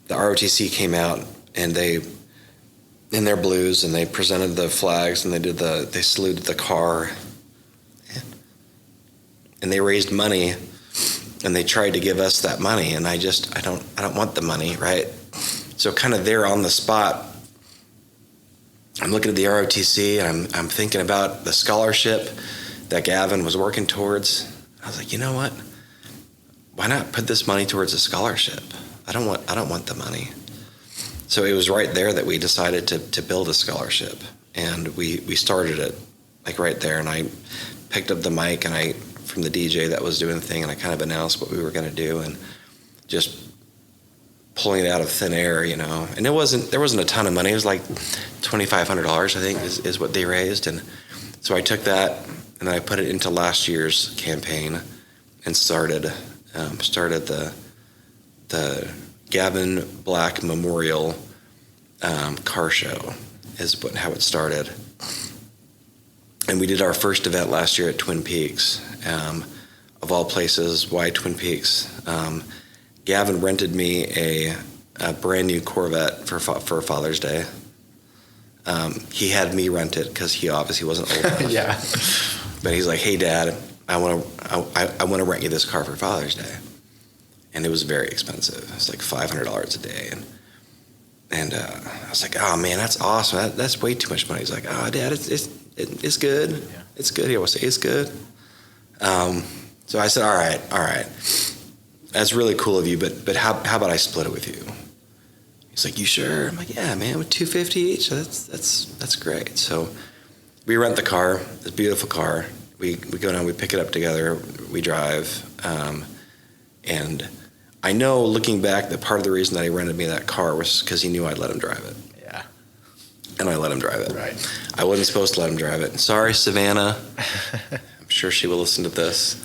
the ROTC came out, and they, in their blues, and they presented the flags, and they saluted the car, and they raised money, and they tried to give us that money, and I don't want the money, right? So kind of there on the spot, I'm looking at the ROTC, and I'm thinking about the scholarship that Gavin was working towards. I was like, you know what? Why not put this money towards a scholarship? I don't want the money. So it was right there that we decided to build a scholarship, and we started it like right there. And I picked up the mic and from the DJ that was doing the thing, and I kind of announced what we were going to do, and just pulling it out of thin air, And there wasn't a ton of money. It was like $2,500, I think, is what they raised. And so I took that, and then I put it into last year's campaign and started the Gavin Black Memorial car show is how it started. And we did our first event last year at Twin Peaks. Of all places, why Twin Peaks? Gavin rented me a brand new Corvette for Father's Day. He had me rent it because he obviously wasn't old enough. Yeah. But he's like, "Hey, Dad, I want to rent you this car for Father's Day," and it was very expensive. It was like $500 a day, and I was like, "Oh man, that's awesome. That's way too much money." He's like, "Oh, Dad, it's good. Yeah. It's good." He always say, "It's good." So I said, "All right. That's really cool of you, but how about I split it with you?" He's like, "You sure?" I'm like, "Yeah, man, with $250 each, that's great." So we rent the car, this beautiful car, we go down, we pick it up together, we drive, and I know looking back that part of the reason that he rented me that car was because he knew I'd let him drive it. Yeah. And I let him drive it. Right. I wasn't supposed to let him drive it. Sorry, Savannah. I'm sure she will listen to this.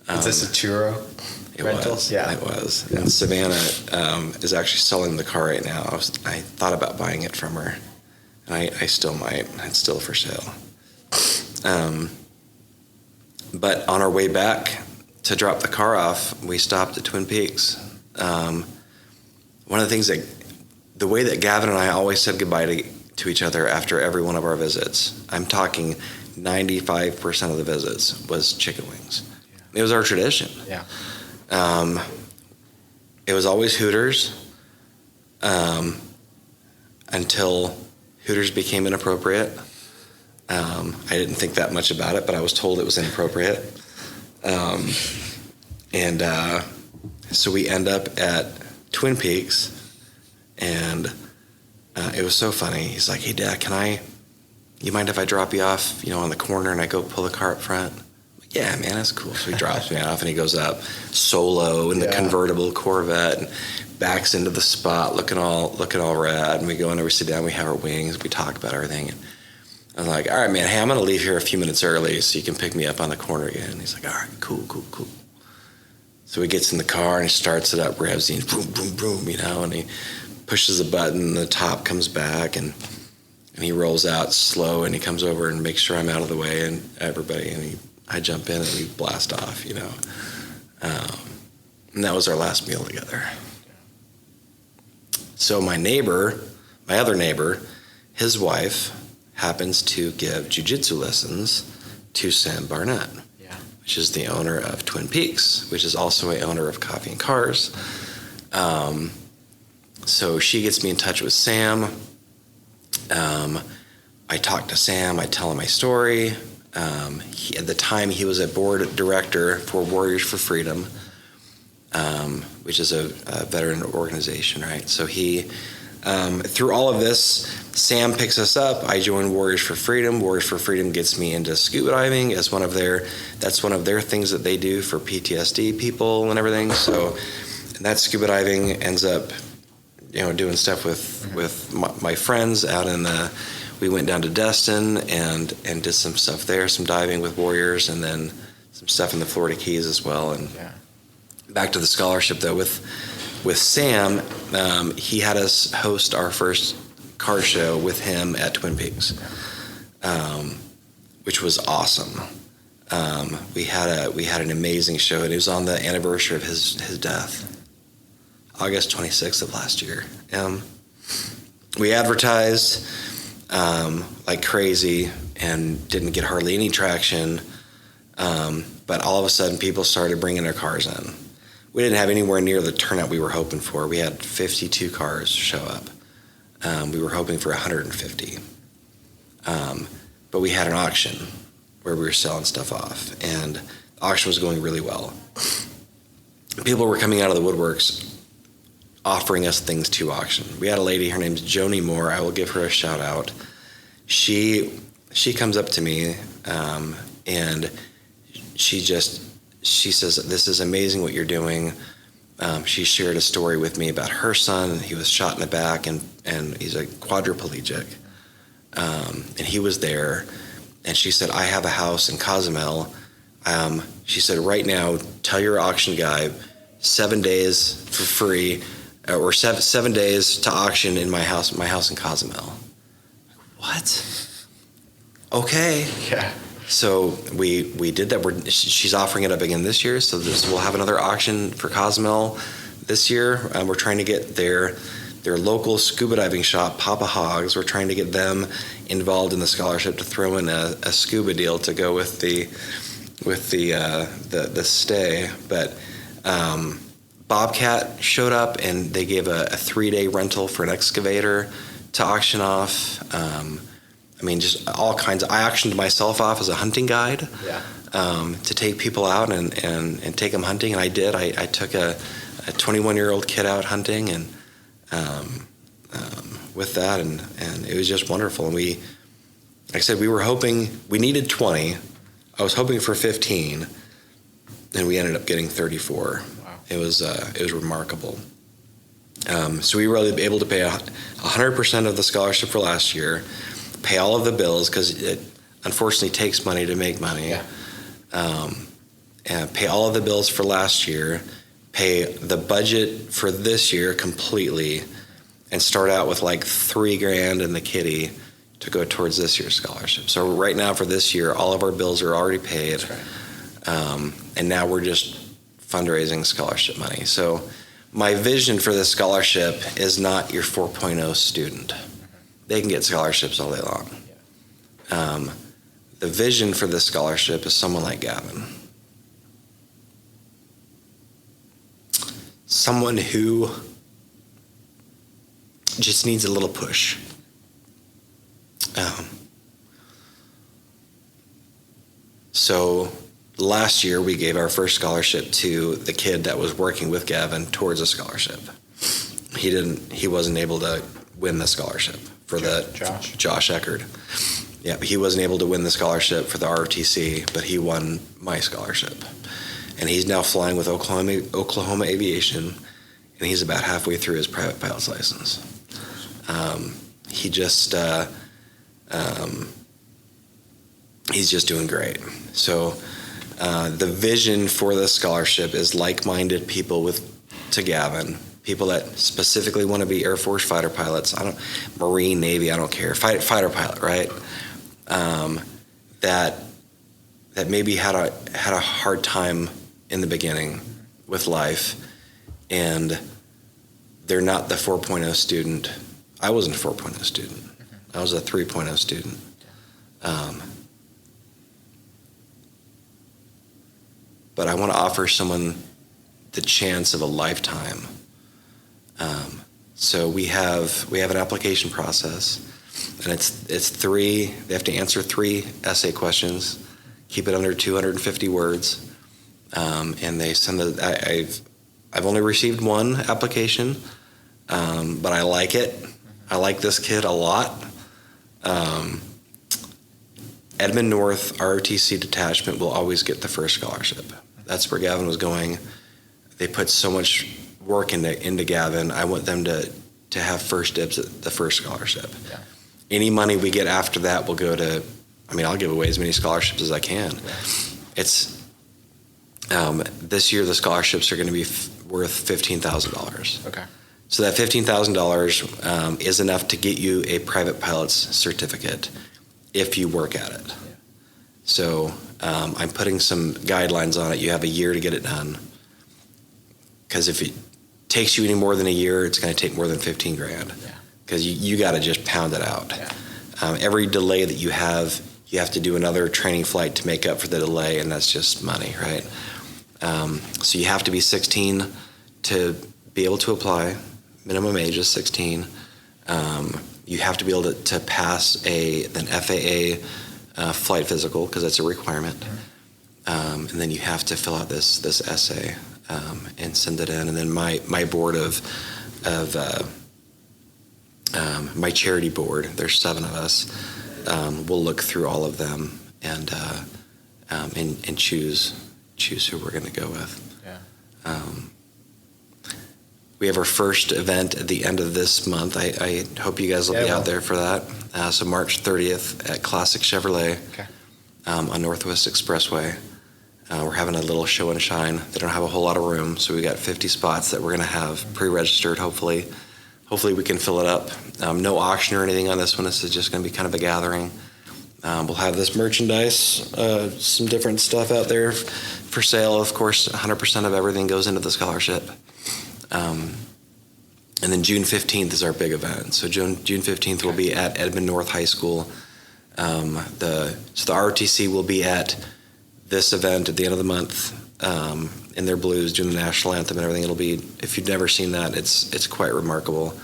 Is this a Turo rental? Yeah. It was. And Savannah is actually selling the car right now. I thought about buying it from her, and I still might. It's still for sale. But on our way back to drop the car off, we stopped at Twin Peaks. One of the things the way that Gavin and I always said goodbye to each other after every one of our visits, I'm talking 95% of the visits, was chicken wings. Yeah. It was our tradition. Yeah. It was always Hooters until Hooters became inappropriate. I didn't think that much about it, but I was told it was inappropriate. So we end up at Twin Peaks, and it was so funny. He's like, "Hey, Dad, you mind if I drop you off, on the corner and I go pull the car up front?" I'm like, "Yeah, man, that's cool." So he drops me off, and he goes up solo in the convertible Corvette and backs into the spot, looking all rad. And we go in there, we sit down, we have our wings, we talk about everything. And I'm like, "All right, man, hey, I'm going to leave here a few minutes early so you can pick me up on the corner again." And he's like, "All right, cool. So he gets in the car and he starts it up, revs the boom, boom, boom, and he pushes a button, and the top comes back, and he rolls out slow, and he comes over and makes sure I'm out of the way, and everybody, and I jump in and we blast off, and that was our last meal together. So my other neighbor, his wife happens to give jiu-jitsu lessons to Sam Barnett, which is the owner of Twin Peaks, which is also a owner of Coffee and Cars. So she gets me in touch with Sam. I talk to Sam. I tell him my story. At the time, he was a board director for Warriors for Freedom, which is a veteran organization, right? So he, through all of this, Sam picks us up. I join Warriors for Freedom. Warriors for Freedom gets me into scuba diving as that's one of their things that they do for PTSD people and everything. So, and that scuba diving ends up, doing stuff with my friends out in we went down to Destin and did some stuff there, some diving with Warriors, and then some stuff in the Florida Keys as well. And back to the scholarship though, with Sam, he had us host our first car show with him at Twin Peaks, which was awesome. We had an amazing show, and it was on the anniversary of his death, August 26th of last year. We advertised like crazy and didn't get hardly any traction, but all of a sudden people started bringing their cars in. We didn't have anywhere near the turnout we were hoping for. We had 52 cars show up. We were hoping for 150. But we had an auction where we were selling stuff off, and the auction was going really well. People were coming out of the woodworks offering us things to auction. We had a lady, her name's Joni Moore. I will give her a shout out. She comes up to me, and she says, "This is amazing what you're doing." She shared a story with me about her son. He was shot in the back, and he's a quadriplegic. And he was there, and she said, "I have a house in Cozumel." She said, "Right now, tell your auction guy 7 days for free, or 7 days to auction in my house in Cozumel." What? Okay. Yeah. So we did that. She's offering it up again this year, so we'll have another auction for Cozumel this year. We're trying to get their local scuba diving shop, Papa Hogs. We're trying to get them involved in the scholarship to throw in a scuba deal to go with the stay. But Bobcat showed up, and they gave a 3-day rental for an excavator to auction off. Just all kinds of. I auctioned myself off as a hunting guide, to take people out and take them hunting, and I did. I took a 21-year-old kid out hunting, and with that, and it was just wonderful. And like I said, we were hoping we needed 20. I was hoping for 15, and we ended up getting 34. Wow. It was remarkable. So we were able to pay 100% of the scholarship for last year, pay all of the bills, because it unfortunately takes money to make money. Yeah. And pay all of the bills for last year, pay the budget for this year completely, and start out with like $3,000 in the kitty to go towards this year's scholarship. So right now for this year, all of our bills are already paid. That's right. And now we're just fundraising scholarship money. So my vision for this scholarship is not your 4.0 student. They can get scholarships all day long. The vision for this scholarship is someone like Gavin. Someone who just needs a little push. So last year we gave our first scholarship to the kid that was working with Gavin towards a scholarship. He wasn't able to win the scholarship for Josh Eckerd. Yeah, he wasn't able to win the scholarship for the ROTC, but he won my scholarship. And he's now flying with Oklahoma Aviation, and he's about halfway through his private pilot's license. He's just doing great. So the vision for this scholarship is like-minded people to Gavin, people that specifically want to be Air Force fighter pilots, Marine, Navy, I don't care, fighter pilot, right? That maybe had a hard time in the beginning with life, and they're not the 4.0 student. I wasn't a 4.0 student. I was a 3.0 student. But I want to offer someone the chance of a lifetime. So we have an application process, and it's 3. They have to answer 3 essay questions, keep it under 250 words, and they send I've only received 1 application, but I like it. I like this kid a lot. Edmond North ROTC detachment will always get the first scholarship. That's where Gavin was going. They put so much work into Gavin. I want them to have first dibs at the first scholarship. Yeah. Any money we get after that will go to, I'll give away as many scholarships as I can. Yeah. It's, this year the scholarships are going to be worth $15,000. Okay. So that $15,000 is enough to get you a private pilot's certificate if you work at it. Yeah. So I'm putting some guidelines on it. You have a year to get it done. Because if it takes you any more than a year, it's going to take more than $15,000. Yeah. Because you got to just pound it out. Yeah. Every delay that you have to do another training flight to make up for the delay, and that's just money, right? So you have to be 16 to be able to apply. Minimum age is 16. You have to be able to pass an FAA flight physical, because that's a requirement. And then you have to fill out this essay and send it in. And then my board of my charity board, there's 7 of us, we'll look through all of them and choose who we're going to go with. Yeah. We have our first event at the end of this month. I hope you guys will be out there for that. So March 30th at Classic Chevrolet on Northwest Expressway. We're having a little show and shine. They don't have a whole lot of room, so we got 50 spots that we're going to have pre-registered, hopefully. Hopefully we can fill it up. No auction or anything on this one. This is just going to be kind of a gathering. We'll have this merchandise, some different stuff out there for sale. Of course, 100% of everything goes into the scholarship. And then June 15th is our big event. So June 15th will be at Edmond North High School. The ROTC will be at this event at the end of the month in their blues, doing the national anthem and everything. It'll be, if you've never seen that, it's quite remarkable.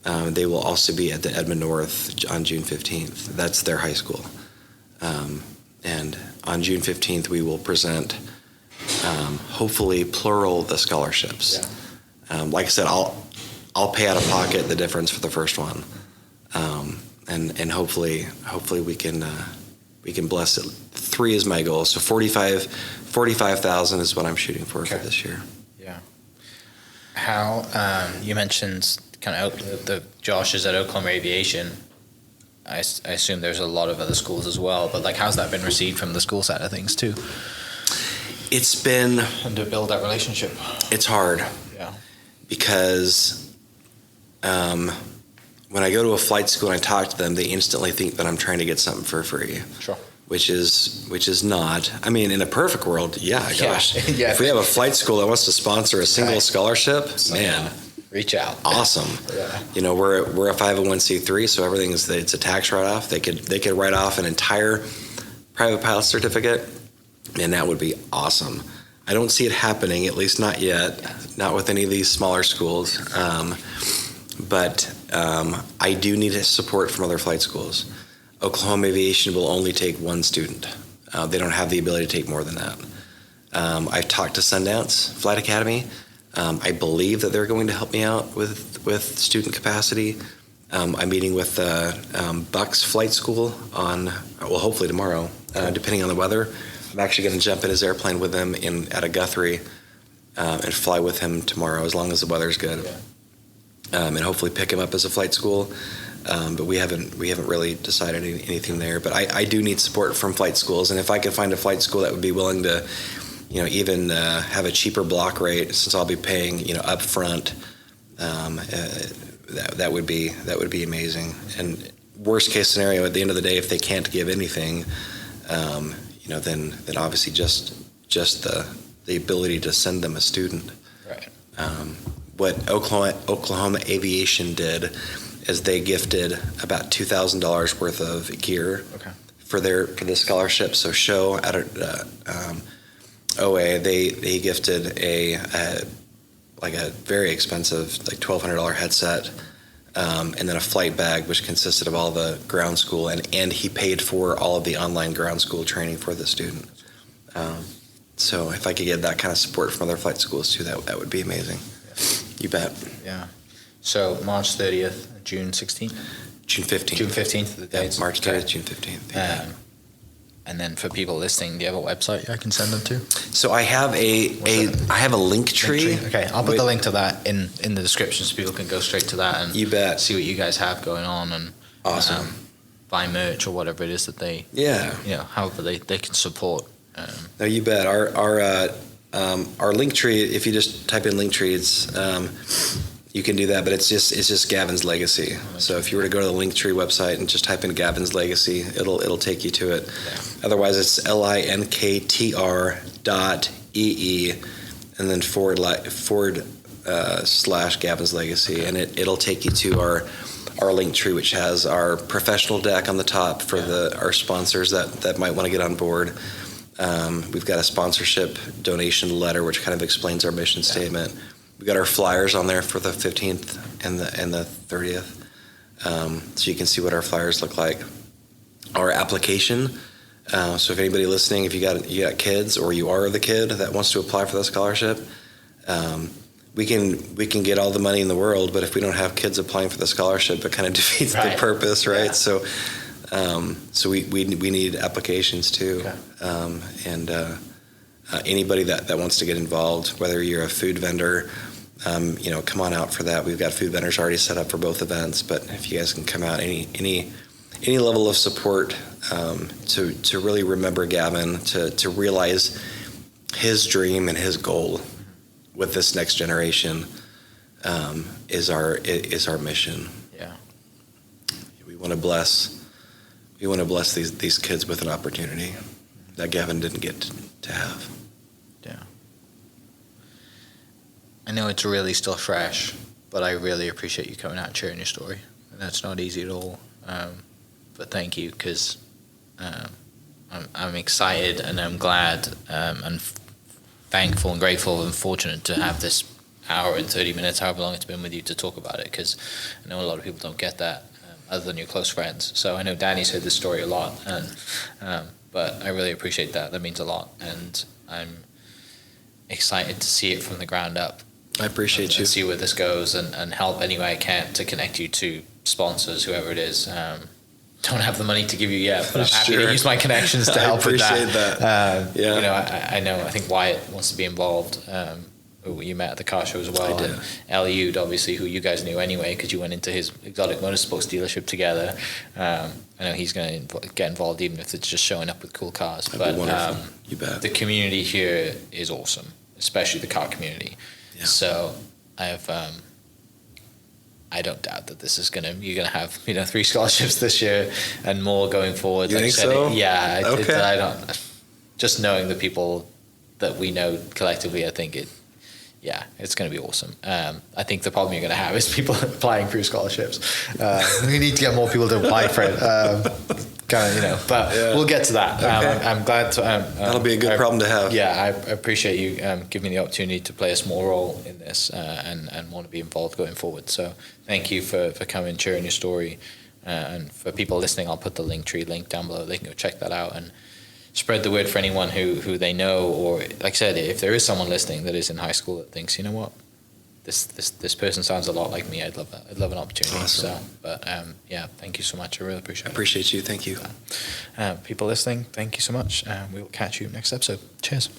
They will also be at the Edmond North on June 15th. That's their high school. And on June 15th, we will present, hopefully, plural the scholarships. Yeah. Like I said, I'll pay out of pocket the difference for the first one, and hopefully we can bless it 3 is my goal. So 45,000 is what I'm shooting for this year. Yeah. How you mentioned kind of the Josh is at Oklahoma Aviation. I assume there's a lot of other schools as well, but like, how's that been received from the school side of things too? It's been, And to build that relationship. it's hard Yeah. because when I go to a flight school and I talk to them, they instantly think that I'm trying to get something for free. Sure. Which is not. I mean, in a perfect world, gosh. Yeah. If we have a flight school that wants to sponsor a single scholarship, man, reach out. awesome. Yeah. You know, we're a 501c3, so everything it's a tax write-off. They could write off an entire private pilot certificate, and that would be awesome. I don't see it happening, at least not yet, not with any of these smaller schools. But I do need support from other flight schools. Oklahoma Aviation will only take 1 student. They don't have the ability to take more than that. I've talked to Sundance Flight Academy. I believe that they're going to help me out with student capacity. I'm meeting with Buck's Flight School hopefully tomorrow, depending on the weather. I'm actually going to jump in his airplane with him at a Guthrie and fly with him tomorrow, as long as the weather's good. Yeah. And hopefully pick him up as a flight school. But we haven't really decided anything there. But I do need support from flight schools, and if I could find a flight school that would be willing to, even have a cheaper block rate, since I'll be paying, up front, that would be amazing. And worst case scenario, at the end of the day, if they can't give anything, then obviously just the ability to send them a student. Right. What Oklahoma Aviation did is they gifted about $2,000 worth of gear for the scholarship. So show at OA, they gifted a very expensive, like $1,200 headset, and then a flight bag, which consisted of all the ground school, and he paid for all of the online ground school training for the student. So if I could get that kind of support from other flight schools too, that would be amazing. You bet. Yeah. So March 30th, June 16th? June 15th. June 15th, the date? Yeah, March 30th, June 15th. Yeah. And then for people listening, do you have a website I can send them to? So I have a link tree. Okay, I'll put the link to that in the description so people can go straight to that and you bet. See what you guys have going on and awesome. Buy merch or whatever it is that they however they can support. No, you bet. Our link tree, if you just type in Linktree, it's you can do that, but it's just Gavin's Legacy. So if you were to go to the Linktree website and just type in Gavin's Legacy, it'll take you to it. Yeah. Otherwise, it's linktr.ee and then / Gavin's Legacy, and it'll take you to our Linktree, which has our professional deck on the top for our sponsors that might want to get on board. We've got a sponsorship donation letter, which kind of explains our mission statement. We got our flyers on there for the 15th and the 30th, so you can see what our flyers look like. Our application. So if anybody listening, if you got kids or you are the kid that wants to apply for the scholarship, we can get all the money in the world, but if we don't have kids applying for the scholarship, it kind of defeats the purpose, right? Yeah. So we need applications too, and anybody that wants to get involved, whether you're a food vendor, come on out for that. We've got food vendors already set up for both events, but if you guys can come out, any level of support to really remember Gavin, to realize his dream and his goal with this next generation is our mission. Yeah, we want to bless these kids with an opportunity that Gavin didn't get to have. Yeah. I know it's really still fresh, but I really appreciate you coming out and sharing your story. And that's not easy at all. But thank you, because I'm excited and I'm glad and thankful and grateful and fortunate to have this hour and 30 minutes, however long it's been with you, to talk about it, because I know a lot of people don't get that other than your close friends. So I know Danny's heard this story a lot, and but I really appreciate that. That means a lot, and I'm excited to see it from the ground up. I appreciate you. And see where this goes, and help any way I can to connect you to sponsors, whoever it is. don't have the money to give you yet, but I'm happy Sure. to use my connections to help with that. I appreciate that. You know, I know. I think Wyatt wants to be involved. Who you met at the car show as well. I did. And Eliud, obviously, who you guys knew anyway, because you went into his exotic motorsports dealership together. I know he's going to get involved, even if it's just showing up with cool cars. That'd be wonderful. You bet. The community here is awesome, especially the car community. Yeah. So I don't doubt that this is you're gonna have 3 scholarships this year and more going forward. You like think I said, so? Yeah. Okay. I don't. Just knowing the people that we know collectively, I think it's going to be awesome. I think the problem you're going to have is people applying for scholarships. We need to get more people to apply for it. But we'll get to that. Okay. I'm glad to. That'll be a good problem to have. Yeah, I appreciate you giving me the opportunity to play a small role in this and want to be involved going forward. So thank you for coming, sharing your story. And for people listening, I'll put the Linktree link down below. They can go check that out and spread the word for anyone who they know, or like I said, if there is someone listening that is in high school that thinks, you know what, this person sounds a lot like me. I'd love that. I'd love an opportunity. Awesome. So, but thank you so much. I really appreciate it. I appreciate you. Thank you. People listening, thank you so much. We will catch you next episode. Cheers.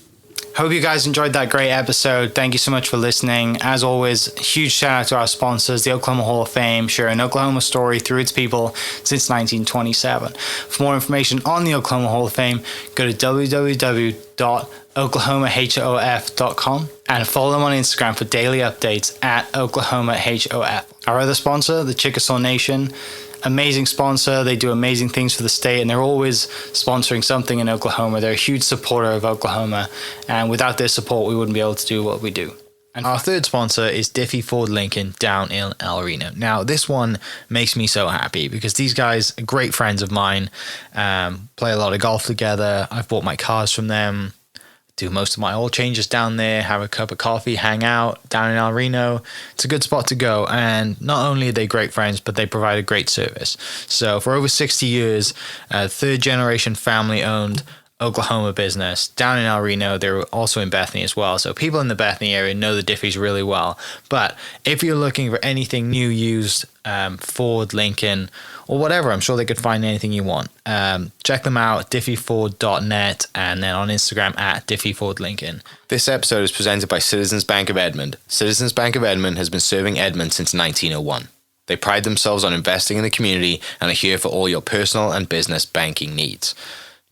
Hope you guys enjoyed that great episode. Thank you so much for listening. As always, huge shout out to our sponsors, the Oklahoma Hall of Fame, sharing Oklahoma story through its people since 1927. For more information on the Oklahoma Hall of Fame, go to www.oklahomahof.com and follow them on Instagram for daily updates at oklahomahof. Our other sponsor, the Chickasaw Nation, amazing sponsor. They do amazing things for the state, and they're always sponsoring something in Oklahoma. They're a huge supporter of Oklahoma, and without their support, we wouldn't be able to do what we do. And our third sponsor is Diffie Ford Lincoln down in El Reno. Now, this one makes me so happy because these guys are great friends of mine, play a lot of golf together. I've bought my cars from them, do most of my oil changes down there, have a cup of coffee, hang out down in El Reno. It's a good spot to go. And not only are they great friends, but they provide a great service. So for over 60 years, third generation family owned Oklahoma business down in El Reno. They're also in Bethany as well. So people in the Bethany area know the Diffies really well. But if you're looking for anything new, used, Ford, Lincoln, or whatever, I'm sure they could find anything you want. Check them out, diffieford.net, and then on Instagram at diffiefordlincoln. This episode is presented by Citizens Bank of Edmond. Citizens Bank of Edmond has been serving Edmond since 1901. They pride themselves on investing in the community and are here for all your personal and business banking needs.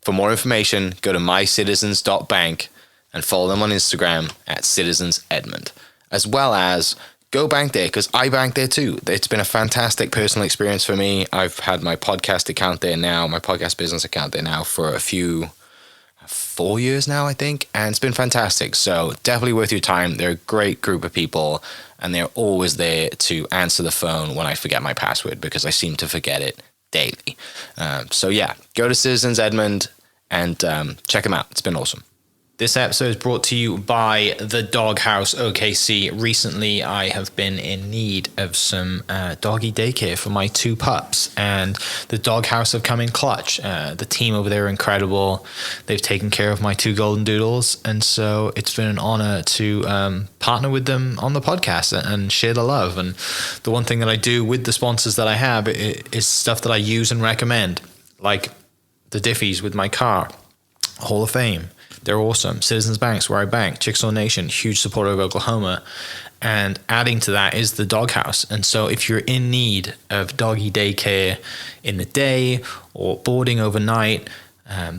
For more information, go to mycitizens.bank and follow them on Instagram at citizensedmond, as well as go bank there, because I bank there too. It's been a fantastic personal experience for me. I've had my podcast account there now, my podcast business account there now for 4 years now, I think, and it's been fantastic. So definitely worth your time. They're a great group of people, and they're always there to answer the phone when I forget my password, because I seem to forget it daily. So yeah, go to Citizens Edmond and check them out. It's been awesome. This episode is brought to you by the Dog House OKC. Recently, I have been in need of some doggy daycare for my 2 pups, and the Dog House have come in clutch. The team over there are incredible. They've taken care of my 2 golden doodles, and so it's been an honor to partner with them on the podcast and share the love. And the one thing that I do with the sponsors that I have is stuff that I use and recommend, like the Diffies with my car, Hall of Fame. They're awesome. Citizens Banks, where I bank. Chickasaw Nation, huge supporter of Oklahoma. And adding to that is the Dog House. And so if you're in need of doggy daycare in the day or boarding overnight,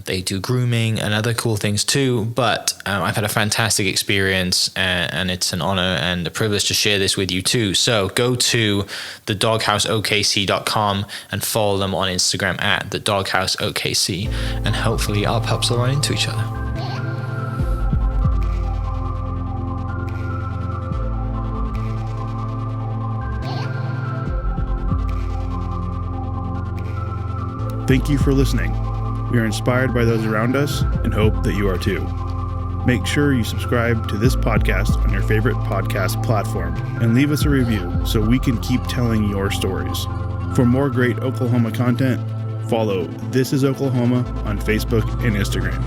they do grooming and other cool things too. But I've had a fantastic experience, and it's an honor and a privilege to share this with you too. So go to thedogHouseOKC.com and follow them on Instagram at thedogHouseOKC. And hopefully our pups will run into each other. Thank you for listening. We are inspired by those around us and hope that you are too. Make sure you subscribe to this podcast on your favorite podcast platform and leave us a review so we can keep telling your stories. For more great Oklahoma content, follow This Is Oklahoma on Facebook and Instagram.